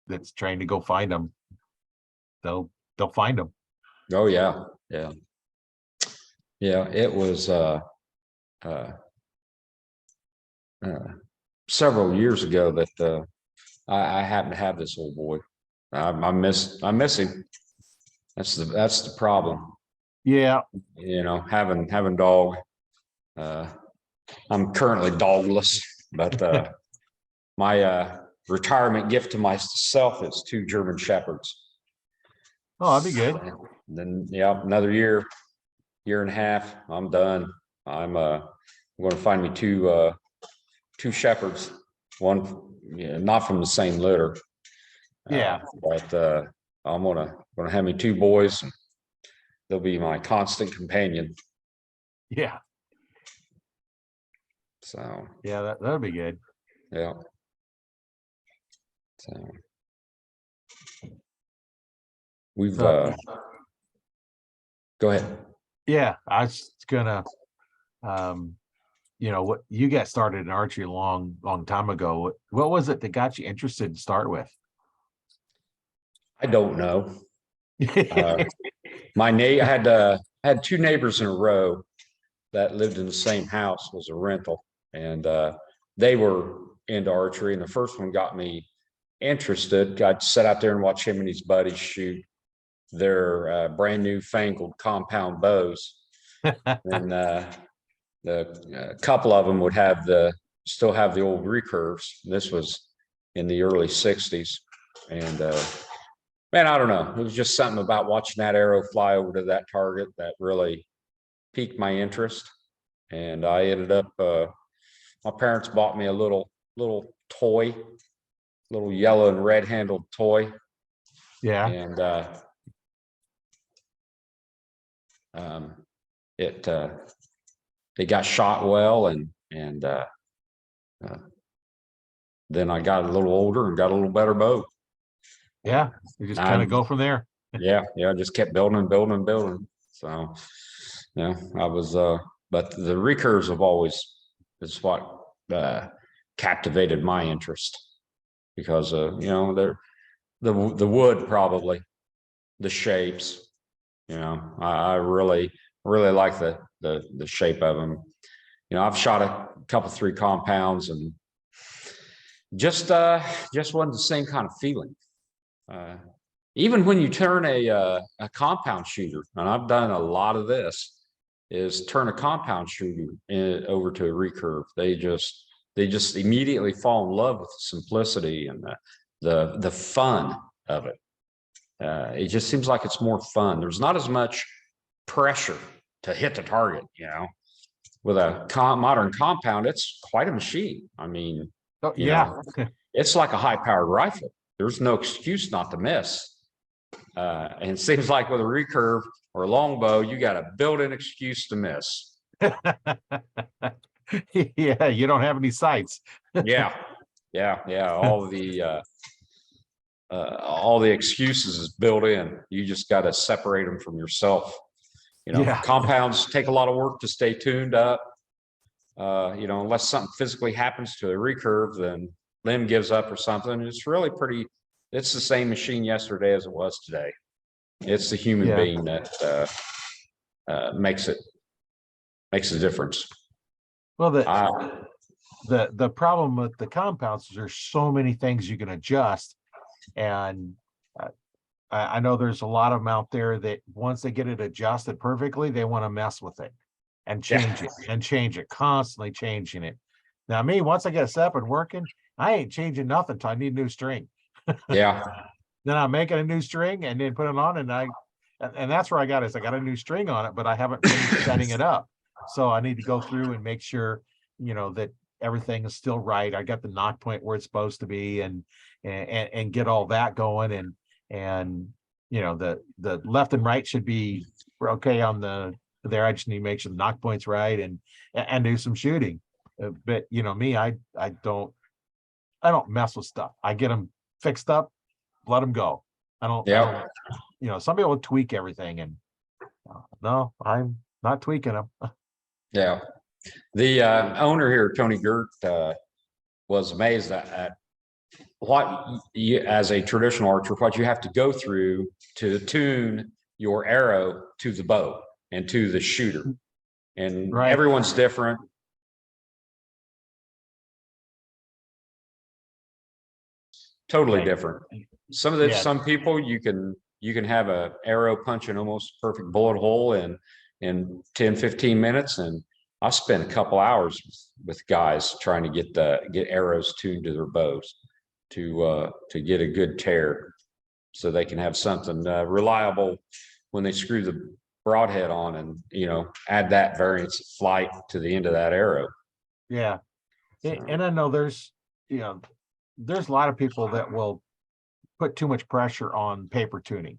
that's trained to go find them, they'll find them. oh yeah. Yeah. Yeah. It was several years ago that I happened to have this old boy. I miss him. That's the problem. Yeah. Having dog. I'm currently dogless, but my retirement gift to myself is 2 German Shepherds. Oh, that'd be good. Then another year and a half, I'm done. I'm going to find me two shepherds, one not from the same litter. Yeah. But I'm gonna have me 2 boys. And they'll be my constant companion. Yeah. So Yeah, that'll be good. yeah. So we've go ahead. Yeah, I was gonna what you got started in archery a long time ago. What was it that got you interested to start with? I don't know. I had two neighbors in a row that lived in the same house, was a rental, and they were into archery. And the first one got me interested. Got sat out there and watch him and his buddies shoot their brand new fangled compound bows. And the couple of them would have still have the old recurves. This was in the early 60s. And man, I don't know. It was just something about watching that arrow fly over to that target that really piqued my interest. And I ended up, my parents bought me a little toy, little yellow and red handled toy. Yeah. And it got shot well, and then I got a little older and got a little better bow. Yeah. You just kind of go from there. Yeah. I just kept building and building and building. So, yeah, I was, but the recurves have always is what captivated my interest, because they're the wood, probably the shapes. I really like the shape of them. I've shot a couple 3 compounds, and just wasn't the same kind of feeling. Even when you turn a compound shooter, and I've done a lot of this, is turn a compound shooter over to a recurve. They just immediately fall in love with the simplicity and the fun of it. It just seems like it's more fun. There's not as much pressure to hit the target. With a modern compound, it's quite a machine. I mean, it's like a high-powered rifle. There's no excuse not to miss. And it seems like with a recurve or a longbow, you got a built-in excuse to miss. Yeah, you don't have any sights. Yeah. All the excuses is built in. You just got to separate them from yourself. Compounds take a lot of work to stay tuned up. Unless something physically happens to a recurve, then limb gives up or something. It's really pretty. It's the same machine yesterday as it was today. It's the human being that makes a difference. Well, the problem with the compounds is there's so many things you can adjust, and I know there's a lot of them out there that once they get it adjusted perfectly, they want to mess with it and change it, constantly changing it. Now, me, once I get it set up and working, I ain't changing nothing until I need a new string. Yeah. Then I'm making a new string and then put it on, and that's where I got a new string on it, but I haven't finished setting it up. So I need to go through and make sure, that everything is still right. I got the knock point where it's supposed to be, and get all that going, and the left and right should be okay on there. I just need to make sure the knock point's right and do some shooting. But me, I don't mess with stuff. I get them fixed up, let them go. I don't, some people will tweak everything, and no, I'm not tweaking them. Yeah. The owner here, Tony Gert, was amazed at what you, as a traditional archer, what you have to go through to tune your arrow to the bow and to the shooter. And everyone's different. Totally different. Some people you can have a arrow punch an almost perfect bullet hole in 10-15 minutes, and I spent a couple hours with guys trying to get arrows tuned to their bows to get a good tear, so they can have something reliable when they screw the broadhead on, and add that variance of flight to the end of that arrow. Yeah. And I know there's a lot of people that will put too much pressure on paper tuning.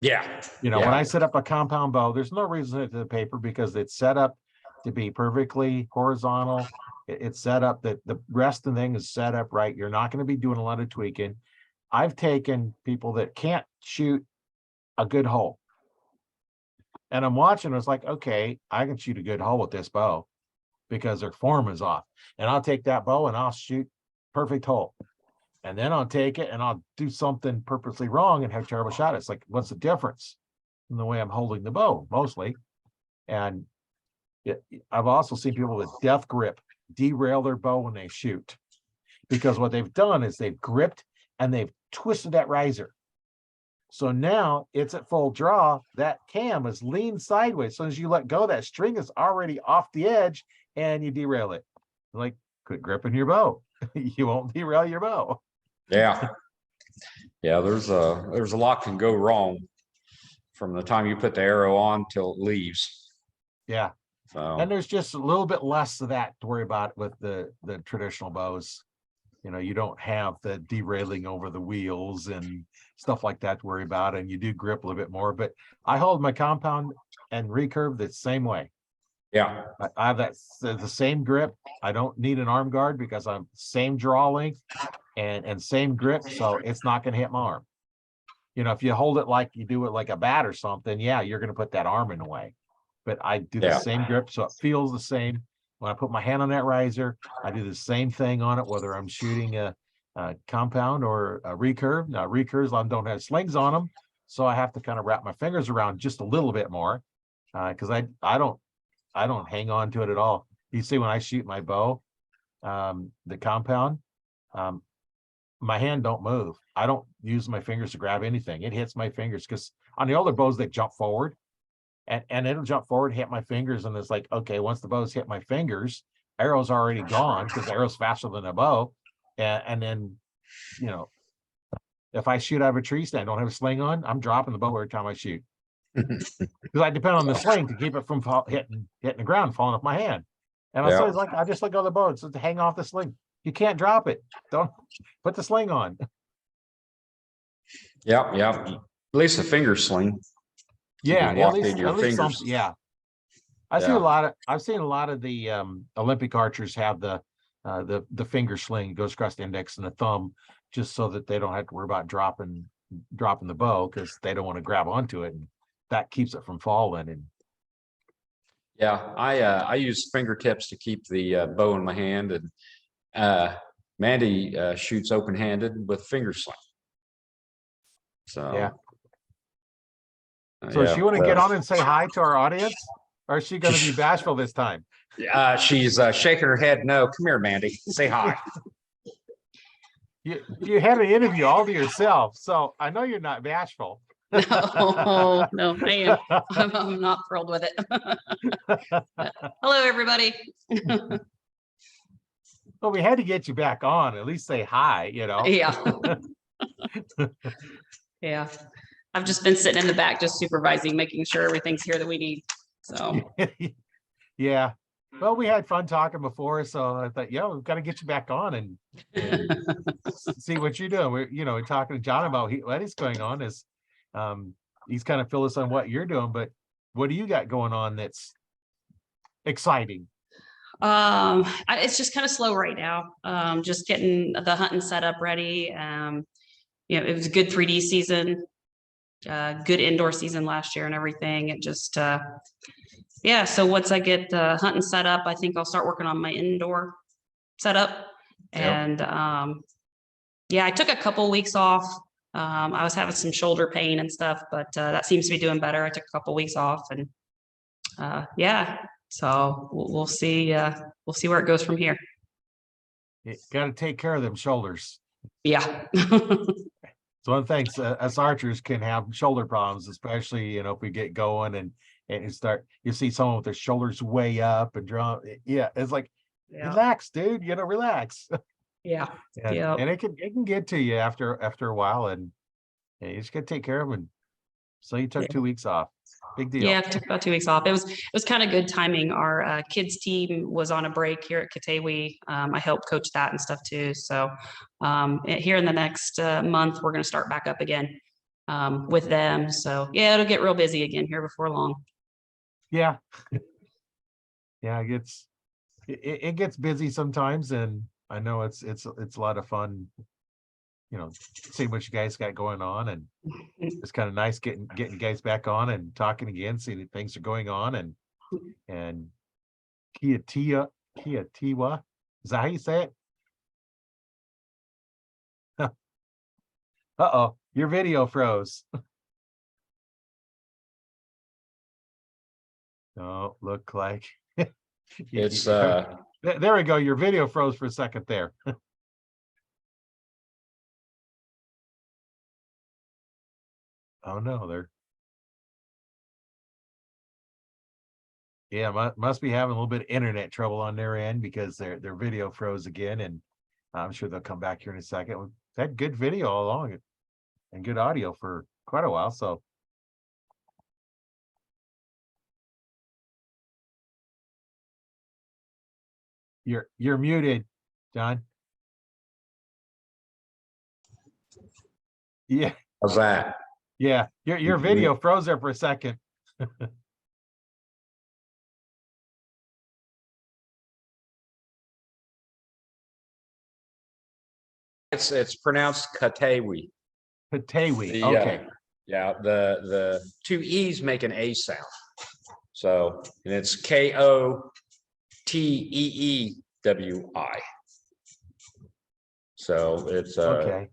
Yeah. When I set up a compound bow, there's no reason to the paper, because it's set up to be perfectly horizontal. It's set up that the rest of the thing is set up right. You're not going to be doing a lot of tweaking. I've taken people that can't shoot a good hole, and I'm watching. It's like, okay, I can shoot a good hole with this bow because their form is off, and I'll take that bow and I'll shoot perfect hole. And then I'll take it and I'll do something purposely wrong and have a terrible shot. It's like, what's the difference in the way I'm holding the bow mostly? And I've also seen people with death grip derail their bow when they shoot, because what they've done is they've gripped and they've twisted that riser. So now it's at full draw. That cam is leaned sideways. So as you let go, that string is already off the edge and you derail it. Like, quit gripping your bow. You won't derail your bow. Yeah. Yeah, there's a lot can go wrong from the time you put the arrow on till it leaves. Yeah. So And there's just a little bit less of that to worry about with the traditional bows. You know, you don't have the derailing over the wheels and stuff like that to worry about, and you do grip a little bit more. But I hold my compound and recurve the same way. yeah, I have the same grip. I don't need an arm guard because I'm same draw length and same grip, so it's not going to hit my arm. You know, if you hold it like you do it like a bat or something, yeah, you're going to put that arm in the way. But I do the Yeah. same grip, so it feels the same. When I put my hand on that riser, I do the same thing on it, whether I'm shooting a compound or a recurve. Now, recurves don't have slings on them, so I have to kind of wrap my fingers around just a little bit more, because I don't hang on to it at all. You see, when I shoot my bow, the compound, my hand don't move. I don't use my fingers to grab anything. It hits my fingers, because on the older bows, they jump forward. And it'll jump forward, hit my fingers, and it's like, okay, once the bow's hit my fingers, arrow's already gone, because the arrow's faster than a bow. And then, you know, if I shoot out of a tree stand, don't have a sling on, I'm dropping the bow every time I shoot, because I depend on the sling to keep it from hitting the ground, falling off my hand. And I Yeah. say, it's like, I just let go of the bow. It's to hang off the sling. You can't drop it. Don't put the sling on. yeah, yeah. At least a finger sling. Yeah, can at lock least in your something. fingers. Yeah. I've seen a lot of the Olympic archers have the finger sling goes across the index and the thumb, just so that they don't have to worry about dropping the bow, because they don't want to grab onto it, and that keeps it from falling. And Yeah, I use fingertips to keep the bow in my hand, and Mandy shoots open-handed with finger sling. So yeah. So yeah, she want to get on and say hi to our audience, or is she going to be bashful this time? she's shaking her head. No, come here, Mandy. Say hi. You had an interview all to yourself, so I know you're not bashful. No, no, I am. I'm not thrilled with it. Hello, everybody. Well, we had to get you back on, at least say hi, you know. Yeah. Yeah. I've just been sitting in the back, just supervising, making sure everything's here that we need. So Yeah. Well, we had fun talking before, so I thought, yeah, we've got to get you back on and see what you're doing. We're talking to John about what is going on. Is he's kind of fill us on what you're doing, but what do you got going on that's exciting? it's just kind of slow right now. Just getting the hunting setup ready. It was a good 3D season, good indoor season last year and everything. It just yeah, so once I get hunting set up, I think I'll start working on my indoor setup. Yep. And yeah, I took a couple weeks off. I was having some shoulder pain and stuff, but that seems to be doing better. I took a couple weeks off, and yeah, so we'll see. We'll see where it goes from here. You got to take care of them shoulders. Yeah. It's one of the things us archers can have shoulder problems, especially, if we get going and you see someone with their shoulders way up and drawn. Yeah, it's like, Yeah. relax, dude, relax. Yeah. And, Yeah. and it can get to you after a while, and you just gotta take care of them. So you took 2 weeks off. Big deal. Yeah, I took about 2 weeks off. It was kind of good timing. Our kids team was on a break here at Koteewe. I helped coach that and stuff too. So here in the next month, we're going to start back up again with them. So yeah, it'll get real busy again here before long. Yeah. Yeah, it gets busy sometimes, and I know it's a lot of fun, see what you guys got going on, and it's kind of nice getting you guys back on and talking again, seeing that things are going on, and Koteewe, is that how you say it? Uh-oh, your video froze. Oh, look like. It's There we go. Your video froze for a second there. Oh no, yeah, must be having a little bit of internet trouble on their end because their video froze again, and I'm sure they'll come back here in a second. We've had good video all along and good audio for quite a while. So you're muted, John. Yeah, how's that? yeah. Your video froze there for a second. It's pronounced Koteewe. Koteewe. The, Okay. Yeah, the two E's make an A sound. So, and it's Koteewi. So it's Okay.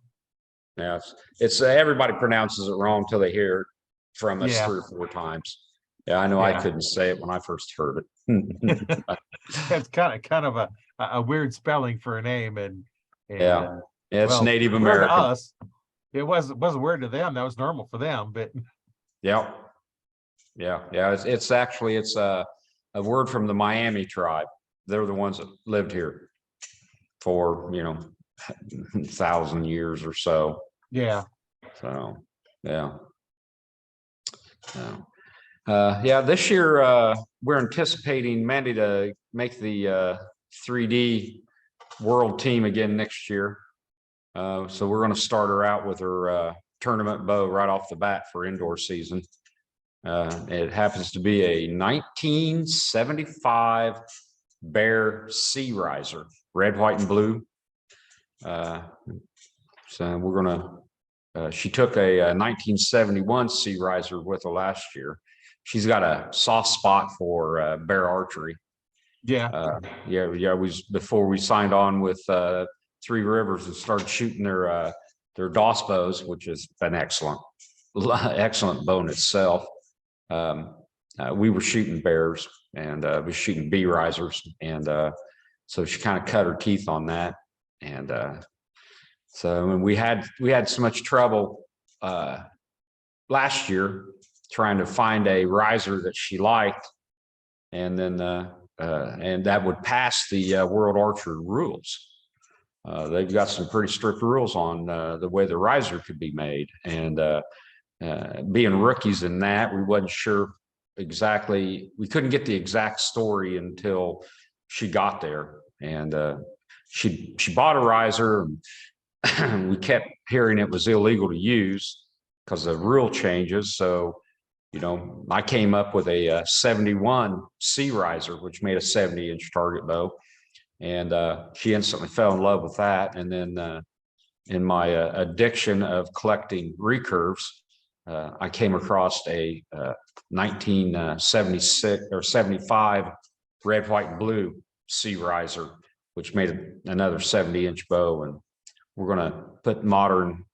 yeah, it's everybody pronounces it wrong until they hear it from us Yeah. 3 or 4 times. Yeah, I know I Yeah. couldn't say it when I first heard it. That's kind of a weird spelling for a name, and Yeah. It's well, Native weird American. to us. It wasn't weird to them. That was normal for them, but Yeah. Yeah. It's actually a word from the Miami tribe. They're the ones that lived here for 1,000 years or so. yeah. So yeah. Yeah, this year we're anticipating Mandy to make the 3D world team again next year. So we're going to start her out with her tournament bow right off the bat for indoor season. It happens to be a 1975 Bear Sea Riser, red, white, and blue. So we're gonna. She took a 1971 Sea Riser with her last year. She's got a soft spot for bear archery. Yeah. Yeah. Before we signed on with Three Rivers and started shooting their DOS bows, which has been excellent bow in itself. We were shooting bears and we were shooting bee risers, and so she kind of cut her teeth on that. And so when we had so much trouble last year trying to find a riser that she liked, and then and that would pass the World Archery rules. They've got some pretty strict rules on the way the riser could be made, and being rookies in that, we wasn't sure exactly. We couldn't get the exact story until she got there, and she bought a riser. And we kept hearing it was illegal to use because of rule changes. So, I came up with a 71 Sea Riser, which made a 70-inch target bow, and she instantly fell in love with that. And then in my addiction of collecting recurves, I came across a 1976 or 75 red, white, and blue Sea Riser, which made another 70-inch bow. And we're going to put modern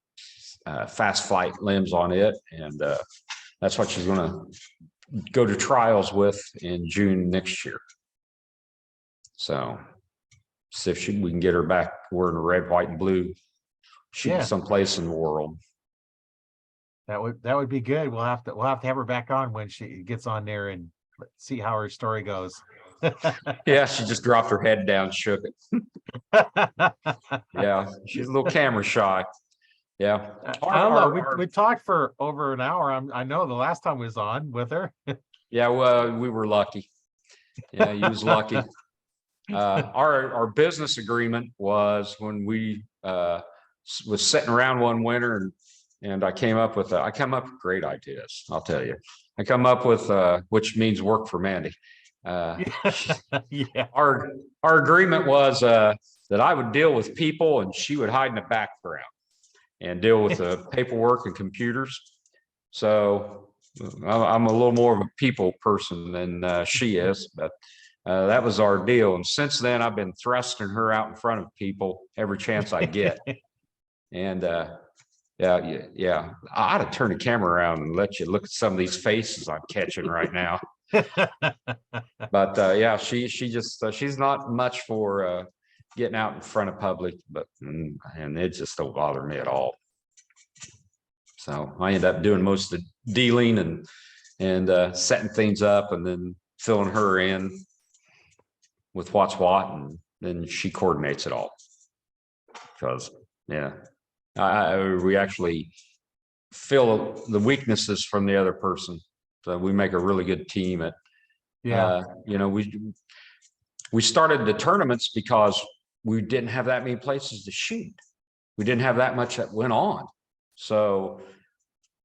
fast flight limbs on it. And that's what she's going to go to trials with in June next year. So see if we can get her back wearing a red, white, and blue, shooting someplace in the world. That would be good. We'll have to have her back on when she gets on there and see how her story goes. Yeah, she just dropped her head down, shook it. Yeah, she's a little camera shy. Yeah, I don't know. We talked for over an hour. I know the last time we was on with her. Yeah, well, we were lucky. Yeah, he was lucky. Our business agreement was when we was sitting around one winter, and I came up with great ideas. I'll tell you, I come up with which means work for Mandy. Yeah. Our agreement was that I would deal with people and she would hide in the background and deal with the paperwork and computers. So I'm a little more of a people person than she is, but that was our deal. And since then, I've been thrusting her out in front of people every chance I get. And Yeah. I ought to turn the camera around and let you look at some of these faces I'm catching right now. But yeah, she just she's not much for getting out in front of public, but and it just don't bother me at all. So I end up doing most of the dealing and setting things up, and then filling her in with what's what, and then she coordinates it all. Because yeah, we actually fill the weaknesses from the other person, so we make a really good team. At you know, we started the tournaments because we didn't have that many places to shoot. We didn't have that much that went on. So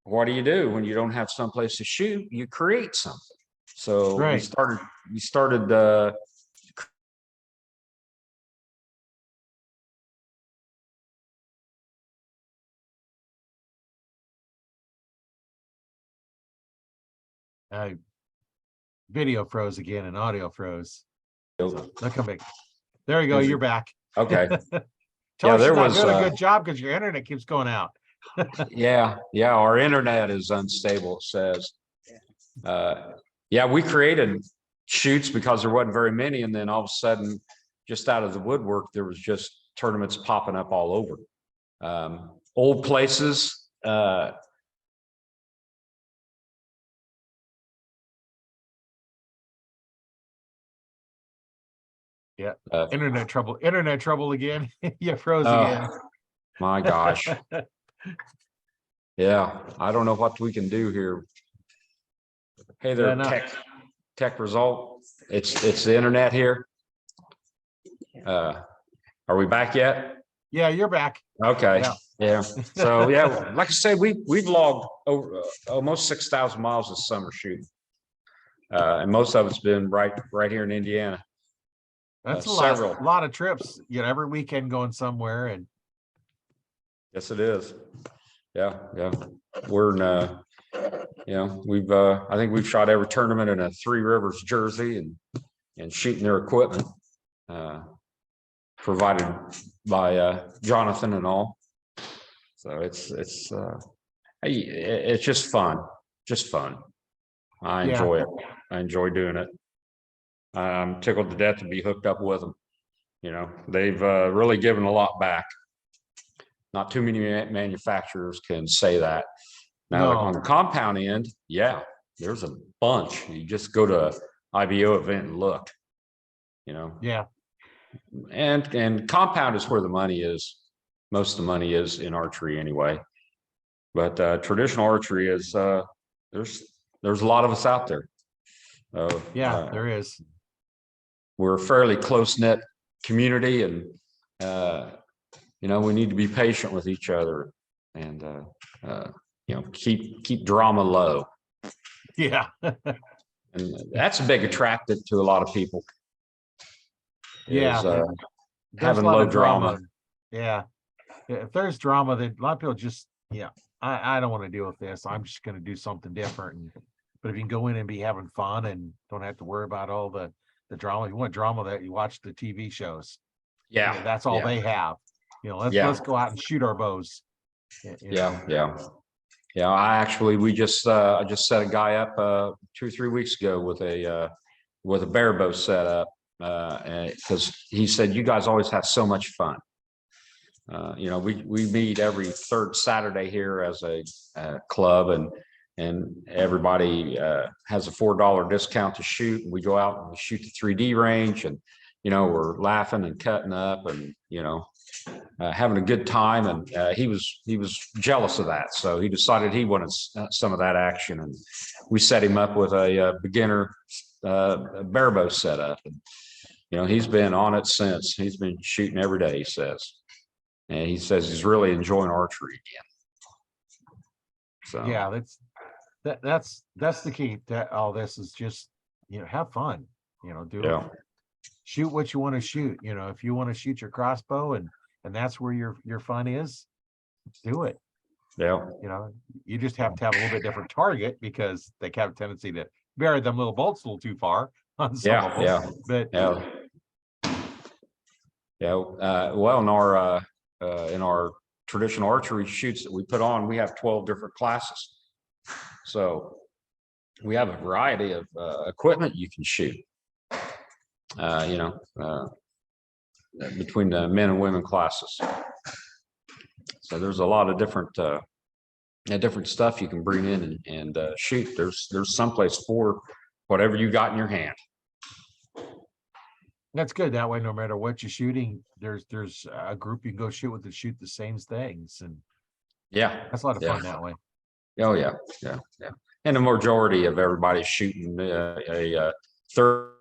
what do when you don't have someplace to shoot? You create something. So Right. we started video froze again and audio froze. so, Look come back. There you go. You're back. okay. Tell her there she's not was, doing a good job because your internet keeps going out. Yeah, our internet is unstable, it says. Yeah, we created shoots because there wasn't very many, and then all of a sudden, just out of the woodwork, there was just tournaments popping up all over. Old places, Yeah, internet trouble again. You froze again. My gosh. Yeah, I don't know what we can do here. Hey there, Yeah, no. tech result. It's the internet here. Are we back yet? Yeah, you're back. Okay. Yeah. So yeah, like I said, we've logged over almost 6,000 miles of summer shooting. And most of it's been right here in Indiana. That's a several. lot of trips, you know, every weekend going somewhere. And Yes, it is. Yeah. We're in you know, we've I think we've shot every tournament in a Three Rivers jersey and shooting their equipment provided by Jonathan and all. So it's just fun. I enjoy it. I enjoy doing it. I'm tickled to death to be hooked up with them. You know, they've really given a lot back. Not too many manufacturers can say that. Now, on the compound end, yeah, there's a bunch. You just go to an IBO event and look, you know. Yeah. And compound is where the money is. Most of the money is in archery anyway. But traditional archery is there's a lot of us out there. Yeah, there is. We're a fairly close-knit community, and you know, we need to be patient with each other and you know, keep drama low. Yeah. And that's a big attractant to a lot of people. Yeah. Is, having a lot low of drama. Yeah. If there's drama, then a lot of people just, I don't want to deal with this. I'm just going to do something different. But if you can go in and be having fun and don't have to worry about all the drama, you want drama, that you watch the TV shows. Yeah. That's all they have. You know, let's go out and shoot our bows. Yeah. I just set a guy up 2 or 3 weeks ago with a bear bow setup because he said, you guys always have so much fun. You know, we meet every third Saturday here as a club, and everybody has a $4 discount to shoot, and we go out and we shoot the 3D range, and you know, we're laughing and cutting up, and you know, having a good time. And he was jealous of that, so he decided he wanted some of that action, and we set him up with a beginner bear bow setup. And you know, he's been on it since. He's been shooting every day, he says, and he says he's really enjoying archery again. So yeah, that's the key to all this, is just, you know, have fun, you know, shoot what you want to shoot. You know, if you want to shoot your crossbow and that's where your fun is, do it. Yeah. You know, you just have to have a little bit different target, because they have a tendency to bury them little bolts a little too far on some of them. But well, in our traditional archery shoots that we put on, we have 12 different classes. So we have a variety of equipment you can shoot, between the men and women classes. So there's a lot of different stuff you can bring in and shoot. There's someplace for whatever you got in your hand. That's good. That way, no matter what you're shooting, there's a group you can go shoot with that shoot the same things, and Yeah, that's a lot of fun that way. oh yeah. And the majority of everybody's shooting a third.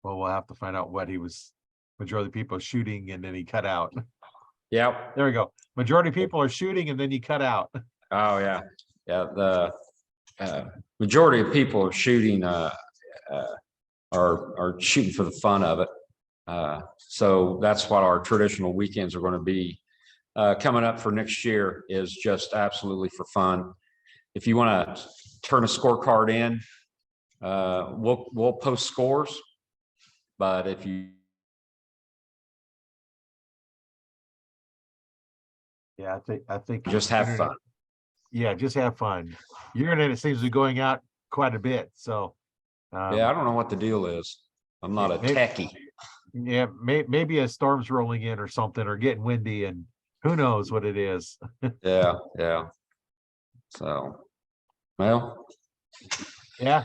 Well, we'll have to find out what majority of people are shooting and then he cut out. Yeah. There we go. Majority of people are shooting and then you cut out. Oh yeah. The majority of people are shooting are shooting for the fun of it. So that's what our traditional weekends are going to be coming up for next year, is just absolutely for fun. If you want to turn a scorecard in, we'll post scores. But if you I think just have fun. Yeah, just have fun. Your internet seems to be going out quite a bit. So Yeah, I don't know what the deal is. I'm not a techie. Yeah, maybe a storm's rolling in or something, or getting windy, and who knows what it is. Yeah. So, well, Yeah.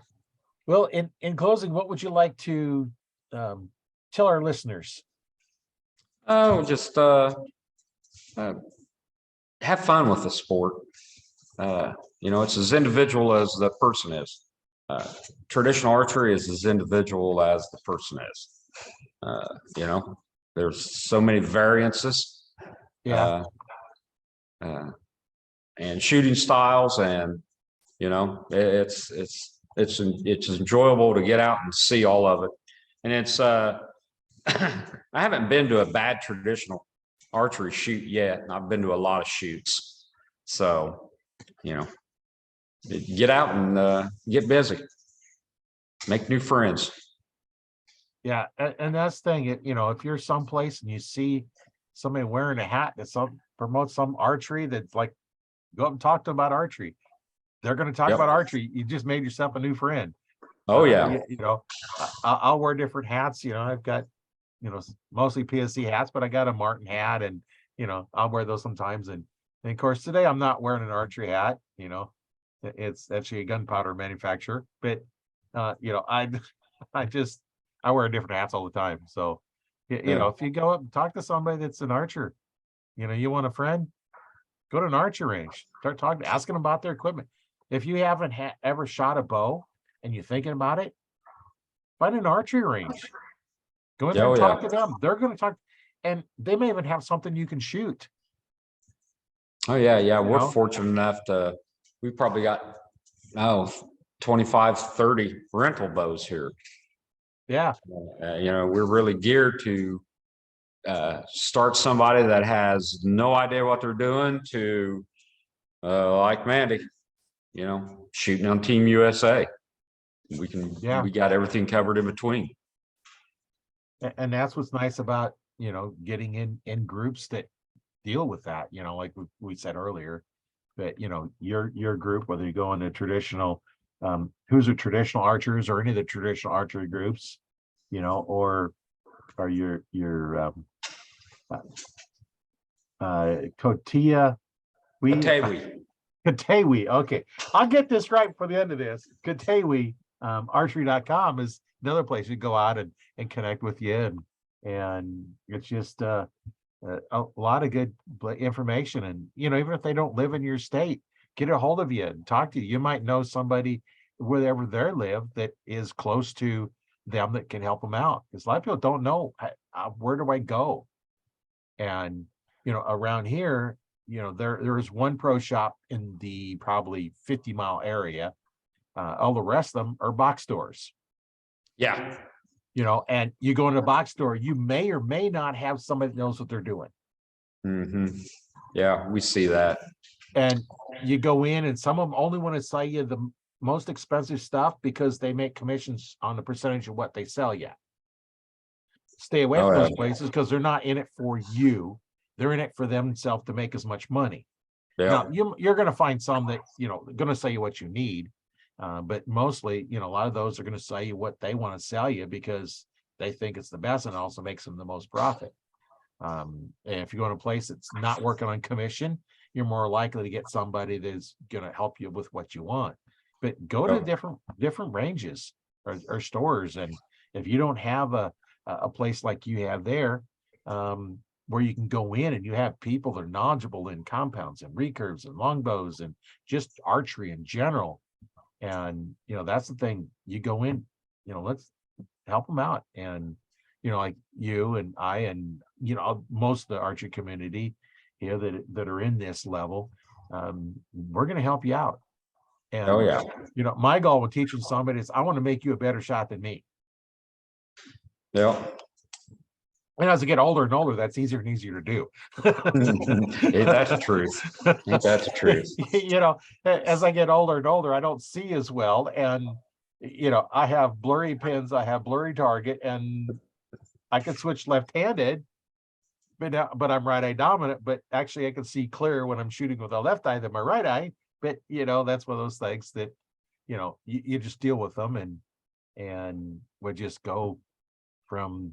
Well, in closing, what would you like to tell our listeners? oh, just have fun with the sport. It's as individual as the person is. Traditional archery is as individual as the person is. There's so many variances. Yeah. And shooting styles, and it's enjoyable to get out and see all of it. And it's I haven't been to a bad traditional archery shoot yet, and I've been to a lot of shoots. So, get out and get busy, make new friends. Yeah, and that's the thing. If you're someplace and you see somebody wearing a hat that promotes some archery, that's like, go up and talk to them about archery. They're going to talk about archery. You just made yourself a new friend. Oh yeah. I'll wear different hats. I've got mostly PSC hats, but I got a Martin hat, and I'll wear those sometimes. And of course today I'm not wearing an archery hat. It's actually a gunpowder manufacturer, but I wear different hats all the time. So if you go up and talk to somebody that's an archer, you want a friend, go to an archery range, start talking, asking them about their equipment. If you haven't ever shot a bow and you're thinking about it, find an archery range. Go in there and talk to them. They're going to talk, and they may even have something you can shoot. Oh yeah. We're fortunate enough we probably got 25, 30 rental bows here. Yeah. We're really geared to start somebody that has no idea what they're doing to like Mandy, shooting on Team USA. We got everything covered in between. And that's what's nice about, getting in groups that deal with that, like we said earlier, that, your group, whether you go into traditional, who's a traditional archers or any of the traditional archery groups, or your Koteewe. Koteewe. Okay. I'll get this right for the end of this. Koteewe, archery.com is another place you go out and connect with you. And it's just a lot of good information. And, even if they don't live in your state, get a hold of you and talk to you. You might know somebody wherever they live that is close to them that can help them out. Because a lot of people don't know, where do I go? And, around here, there is one pro shop in the probably 50-mile area. All the rest of them are box stores. Yeah. And you go into a box store, you may or may not have somebody that knows what they're doing. Mm-hmm. Yeah, we see that. And you go in, and some of them only want to sell you the most expensive stuff because they make commissions on the percentage of what they sell you. stay away Oh, from those yeah. places because they're not in it for you. They're in it for themselves to make as much money. Yeah. Now, you're going to find some that, going to sell you what you need. But mostly, a lot of those are going to sell you what they want to sell you because they think it's the best and also makes them the most profit. And if you go to a place that's not working on commission, you're more likely to get somebody that's going to help you with what you want. But go to different ranges or stores. And if you don't have a place like you have there, where you can go in and you have people that are knowledgeable in compounds and recurves and longbows and just archery in general. And, that's the thing. You go in, let's help them out. And, like you and I and, most of the archery community, that are in this level, we're going to help you out. And, Oh, yeah. My goal with teaching somebody is I want to make you a better shot than me. Yeah. And as I get older and older, that's easier and easier to do. Ain't that the truth? Ain't that the truth? As I get older and older, I don't see as well. And, I have blurry pins, I have blurry target, and I can switch left-handed, but I'm right eye dominant, but actually I can see clearer when I'm shooting with the left eye than my right eye. But, that's one of those things that, you just deal with them and we just go from,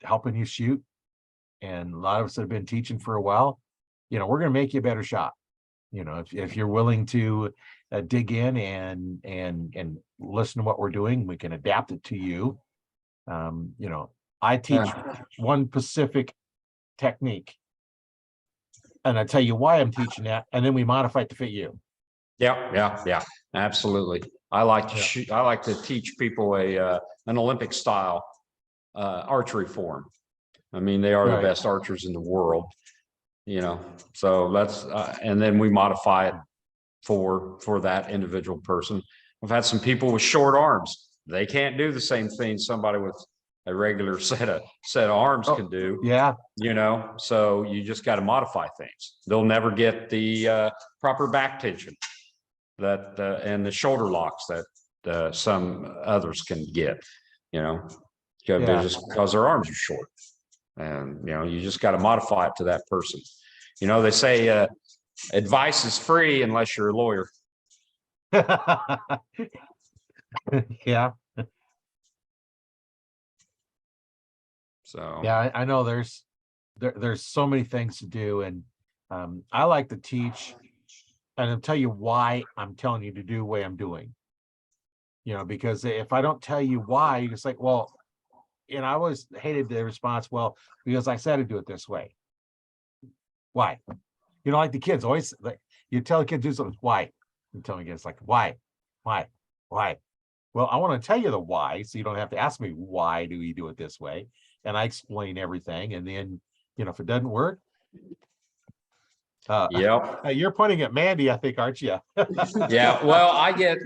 helping you shoot. And a lot of us that have been teaching for a while, we're going to make you a better shot. If you're willing to dig in and listen to what we're doing, we can adapt it to you. I teach one specific technique, and I tell you why I'm teaching that, and then we modify it to fit you. Yeah, absolutely. I like to shoot. I like to teach people an Olympic style archery form. I mean, they are the best archers in the world, so that's and then we modify it for that individual person. I've had some people with short arms. They can't do the same thing somebody with a regular set of arms can do. Yeah. So you just got to modify things. They'll never get the proper back tension and the shoulder locks that some others can get, because their arms are short. And, you just got to modify it to that person. They say advice is free unless you're a lawyer. Yeah. So yeah, I know there's so many things to do, and I like to teach, and I'll tell you why I'm telling you to do the way I'm doing. Because if I don't tell you why, you're just like, well, I always hated the response, well, because I said to do it this way. Why? Like the kids always, like, you tell a kid to do something, why? You tell me again, it's like, why? Well, I want to tell you the why, so you don't have to ask me why do you do it this way, and I explain everything, and then if it doesn't work, you're pointing at Mandy, I think, aren't you? Yeah. Well, I get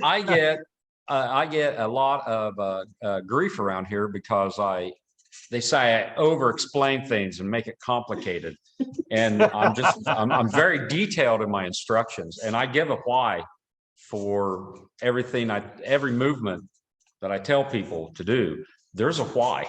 a lot of grief around here because they say I over explain things and make it complicated. And I'm very detailed in my instructions, and I give a why for everything, every movement that I tell people to do. There's a why.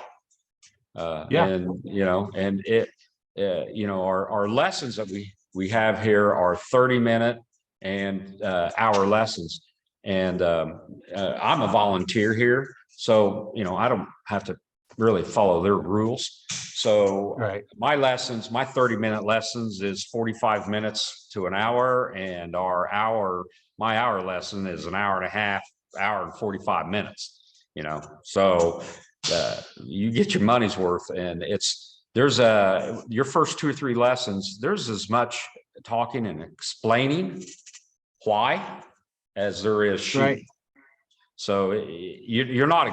And, and it, our lessons that we have here are 30-minute and hour lessons. And I'm a volunteer here, so I don't have to really follow their rules. So my 30-minute lessons is 45 minutes to an hour, and my hour lesson is an hour and a half, hour and 45 minutes. So you get your money's worth, and there's your first 2 or 3 lessons, there's as much talking and explaining why as there is shooting. So you're not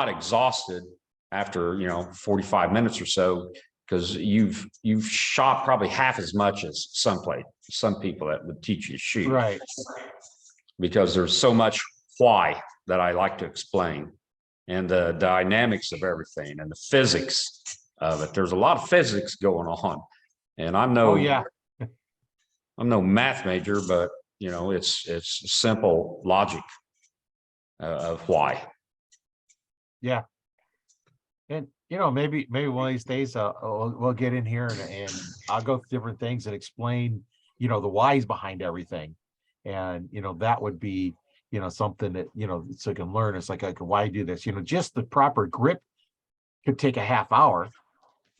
exhausted after 45 minutes or so, because you've shot probably half as much as some people that would teach you to shoot. Because there's so much why that I like to explain, and the dynamics of everything and the physics of it. There's a lot of physics going on, and I'm no math major, but it's simple logic of why. Yeah. And maybe one of these days we'll get in here and I'll go through different things and explain, the whys behind everything. And that would be, something that, so you can learn. It's like, okay, why do this? Just the proper grip could take a half hour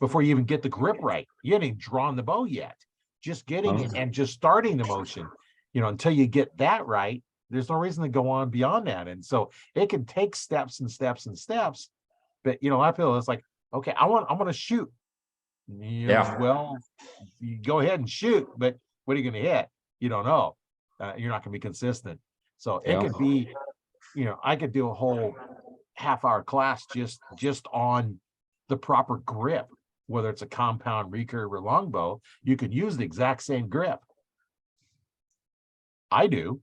before you even get the grip right. You haven't even drawn the bow yet. Just getting it and just starting the motion, until you get that right, there's no reason to go on beyond that. And so it can take steps and steps and steps. But I feel it's like, okay, I'm gonna shoot. Well, you go ahead and shoot, but what are you gonna hit? You don't know. You're not gonna be consistent. So it could be, I could do a whole half-hour class just on the proper grip, whether it's a compound, recurve, or longbow. You can use the exact same grip. I do.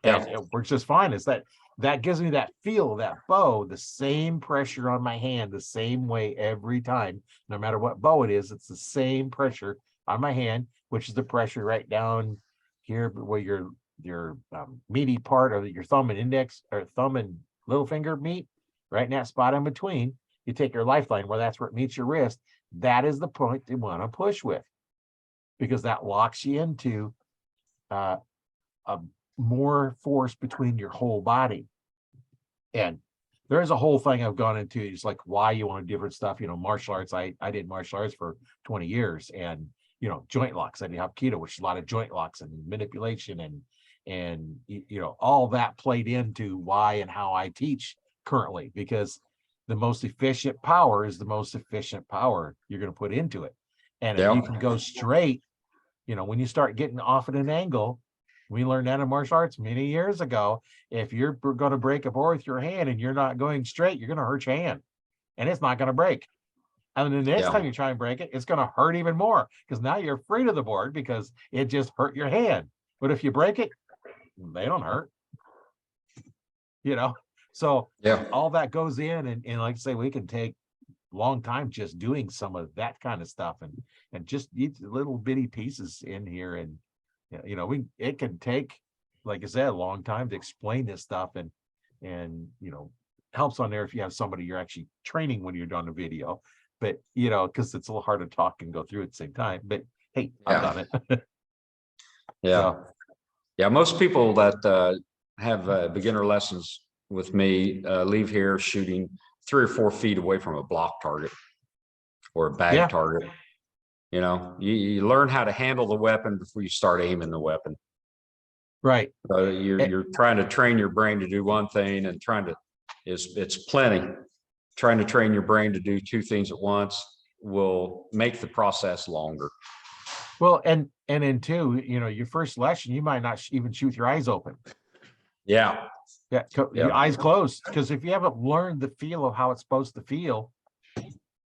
And it works just fine. Is that gives me that feel of that bow, the same pressure on my hand, the same way every time, no matter what bow it is, it's the same pressure on my hand, which is the pressure right down here where your meaty part of your thumb and index, or thumb and little finger meet, right in that spot in between. You take your lifeline where that's where it meets your wrist. That is the point you want to push with, because that locks you into a more force between your whole body. And there is a whole thing I've gone into, it's like why you want different stuff. Martial arts, I did martial arts for 20 years, and joint locks. I did Hapkido, which is a lot of joint locks and manipulation, and all that played into why and how I teach currently, because the most efficient power is the most efficient power you're going to put into it. And if you can go straight, when you start getting off at an angle, we learned that in martial arts many years ago. If you're going to break a board with your hand and you're not going straight, you're going to hurt your hand, and it's not going to break. And then the next time you try and break it, it's going to hurt even more, because now you're afraid of the board because it just hurt your hand. But if you break it, they don't hurt. So all that goes in, and like I say, we can take long time just doing some of that kind of stuff, and just each little bitty pieces in here. And it can take, like I said, a long time to explain this stuff, and helps on there if you have somebody you're actually training when you're doing a video. But because it's a little hard to talk and go through at the same time. But hey, I've done it. Most people that have beginner lessons with me leave here shooting 3 or 4 feet away from a block target or a bag target. You learn how to handle the weapon before you start aiming the weapon. Right. So you're trying to train your brain to do one thing, and it's plenty. Trying to train your brain to do 2 things at once will make the process longer. Well, and then too, your first lesson, you might not even shoot with your eyes open. Your eyes closed, because if you haven't learned the feel of how it's supposed to feel,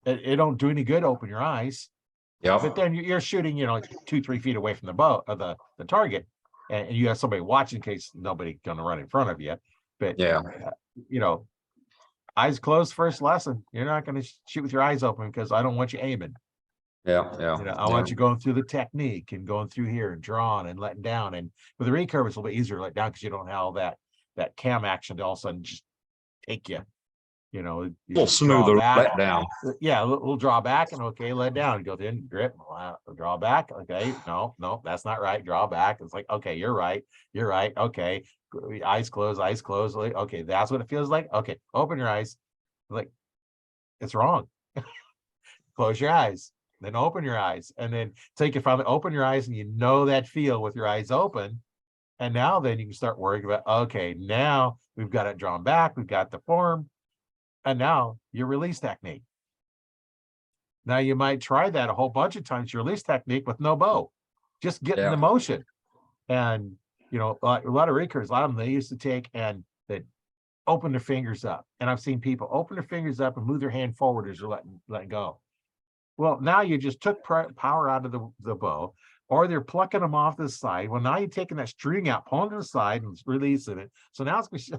it don't do any good to open your eyes. But then you're shooting, 2-3 feet away from the bow of the target, and you have somebody watching in case nobody gonna run in front of you. But eyes closed first lesson. You're not going to shoot with your eyes open, because I don't want you aiming. I want you going through the technique and going through here and drawing and letting down. And with the recurve, it's a little bit easier to let down, because you don't have all that cam action to all of a sudden just take you. A little smoother let down. We'll draw back and let down. Go in, grip, draw back. Okay, no, that's not right. Draw back. It's like, okay, you're right. Okay, eyes closed. Okay, that's what it feels like. Okay, open your eyes. Like, it's wrong. Close your eyes, then open your eyes, and then take it from open your eyes, and that feel with your eyes open. And now then you can start worrying about, okay, now we've got it drawn back, we've got the form. And now your release technique. Now you might try that a whole bunch of times, your release technique with no bow, just getting the motion. And a lot of recurves, a lot of them, they used to take and they'd open their fingers up. And I've seen people open their fingers up and move their hand forward as they're letting go. Well, now you just took power out of the bow, or they're plucking them off the side. Well, now you're taking that string out, pulling to the side and releasing it. So now it's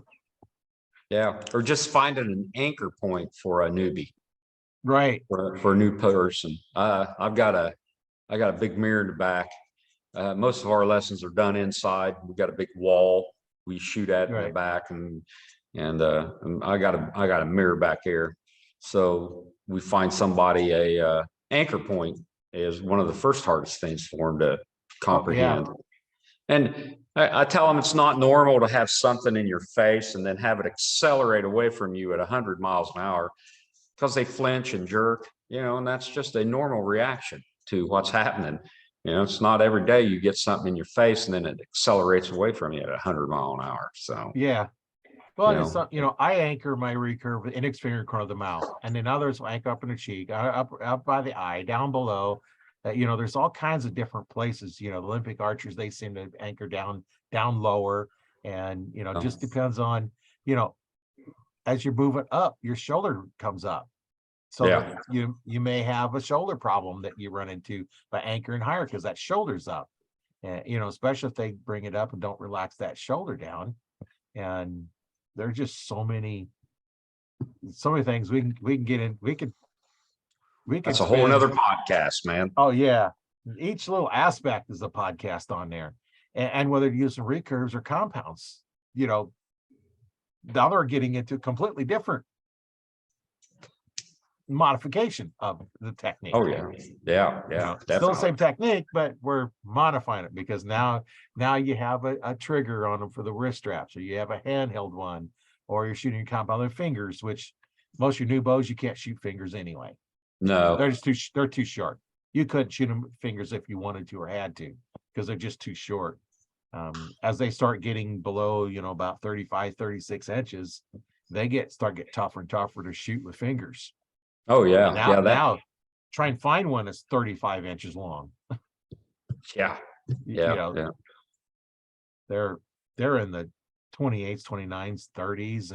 or just finding an anchor point for a newbie, right? For a new person. I got a big mirror in the back. Most of our lessons are done inside. We've got a big wall we shoot at in the back, and I got a mirror back here. So we find somebody a anchor point is one of the first hardest things for them to comprehend. And I tell them it's not normal to have something in your face and then have it accelerate away from you at 100 miles an hour, because they flinch and jerk, and that's just a normal reaction to what's happening. It's not every day you get something in your face and then it accelerates away from you at 100 mph. So Yeah. Well, You it's I anchor my recurve with index finger in front of the mouth, and then others will anchor up in the cheek, up by the eye, down below. There's all kinds of different places. The Olympic archers, they seem to anchor down lower, and just depends on as you're moving up, your shoulder comes up. So Yeah. you may have a shoulder problem that you run into by anchoring higher because that shoulder's up. And especially if they bring it up and don't relax that shoulder down. And there's just so many things we can get in. We could that's a whole nother podcast, man. Oh yeah. Each little aspect is a podcast on there. And whether you're using recurves or compounds, now they're getting into completely different modification of the technique. Oh yeah. Yeah. Still the same technique, but we're modifying it because now you have a trigger on them for the wrist straps, or you have a handheld one, or you're shooting compound with fingers, which most of your new bows you can't shoot fingers anyway. No, They're too short. You couldn't shoot them with fingers if you wanted to or had to, because they're just too short. As they start getting below, about 35, 36 inches, they start getting tougher and tougher to shoot with fingers. oh yeah. Now try and find one that's 35 inches long. Yeah. They're in the 28s, 29s, 30s,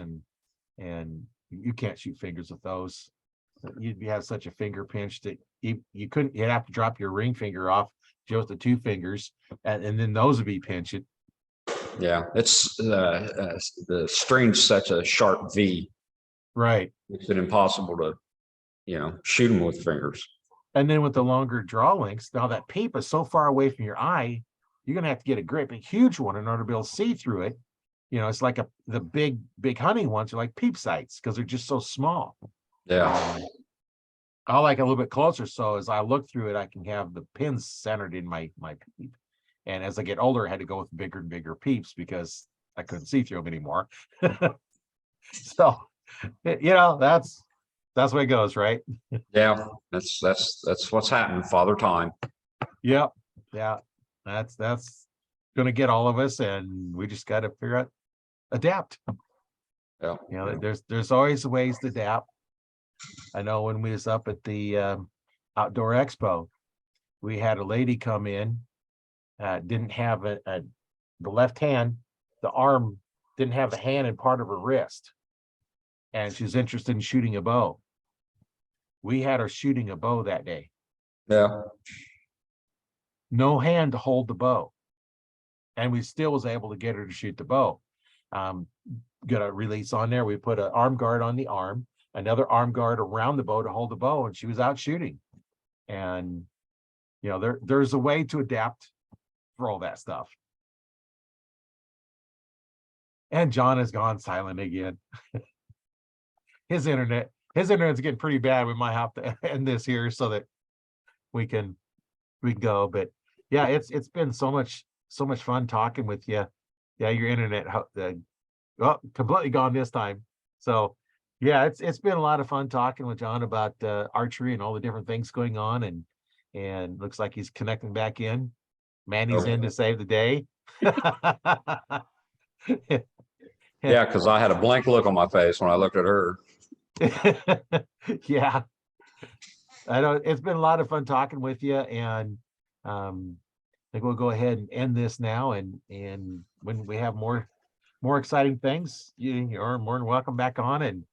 and you can't shoot fingers with those. You'd have such a finger pinch that you couldn't. You'd have to drop your ring finger off just the two fingers, and then those would be pinching. Yeah, it's the string's such a sharp V. Right. It's impossible to, shoot them with fingers. And then with the longer draw lengths, now that peep is so far away from your eye, you're gonna have to get a huge one in order to be able to see through it. It's like the big hunting ones are like peep sights because they're just so small. Yeah. I like a little bit closer, so as I look through it, I can have the pins centered in my peep. And as I get older, I had to go with bigger and bigger peeps because I couldn't see through them anymore. So, that's the way it goes, right? Yeah, that's what's happening, Father Time. Yep. Yeah. That's gonna get all of us, and we just gotta figure out, adapt. Yeah. There's always ways to adapt. I know when we was up at the outdoor expo, we had a lady come in, didn't have the left hand, the arm didn't have the hand in part of her wrist, and she's interested in shooting a bow. We had her shooting a bow that day. Yeah. No hand to hold the bow, and we still was able to get her to shoot the bow. Got a release on there. We put an arm guard on the arm, another arm guard around the bow to hold the bow, and she was out shooting. And there's a way to adapt for all that stuff. And John has gone silent again. His internet's getting pretty bad. We might have to end this here so that we can go. But yeah, it's been so much fun talking with you. Yeah, your internet completely gone this time. So yeah, it's been a lot of fun talking with John about archery and all the different things going on, and looks like he's connecting back in. Mandy's in to save the day. Yeah, because I had a blank look on my face when I looked at her. Yeah, I know it's been a lot of fun talking with you, and I think we'll go ahead and end this now, and when we have more exciting things, you're more than welcome back on, and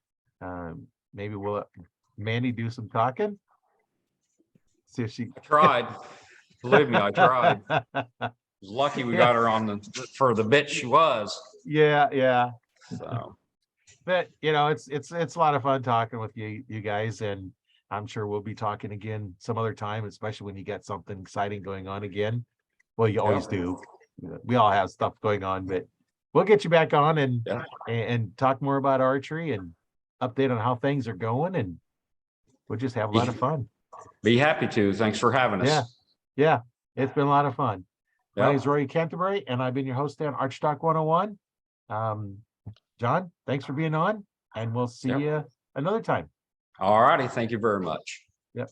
maybe we'll Mandy do some talking. See if she tried. Believe me, I tried. Was lucky we got her on for the bit she was. Yeah. So, but it's a lot of fun talking with you guys, and I'm sure we'll be talking again some other time, especially when you get something exciting going on again. Well, you always do. We all have stuff going on, but we'll get you back on and talk more about archery and update on how things are going, and we'll just have a lot of fun. Be happy to. Thanks for having us. Yeah. Yeah, it's been a lot of fun. My name Yep. is Roy Canterbury, and I've been your host on Archery Talk 101. John, thanks for being on, and we'll see Yep. you another time. All righty. Thank you very much. Yep.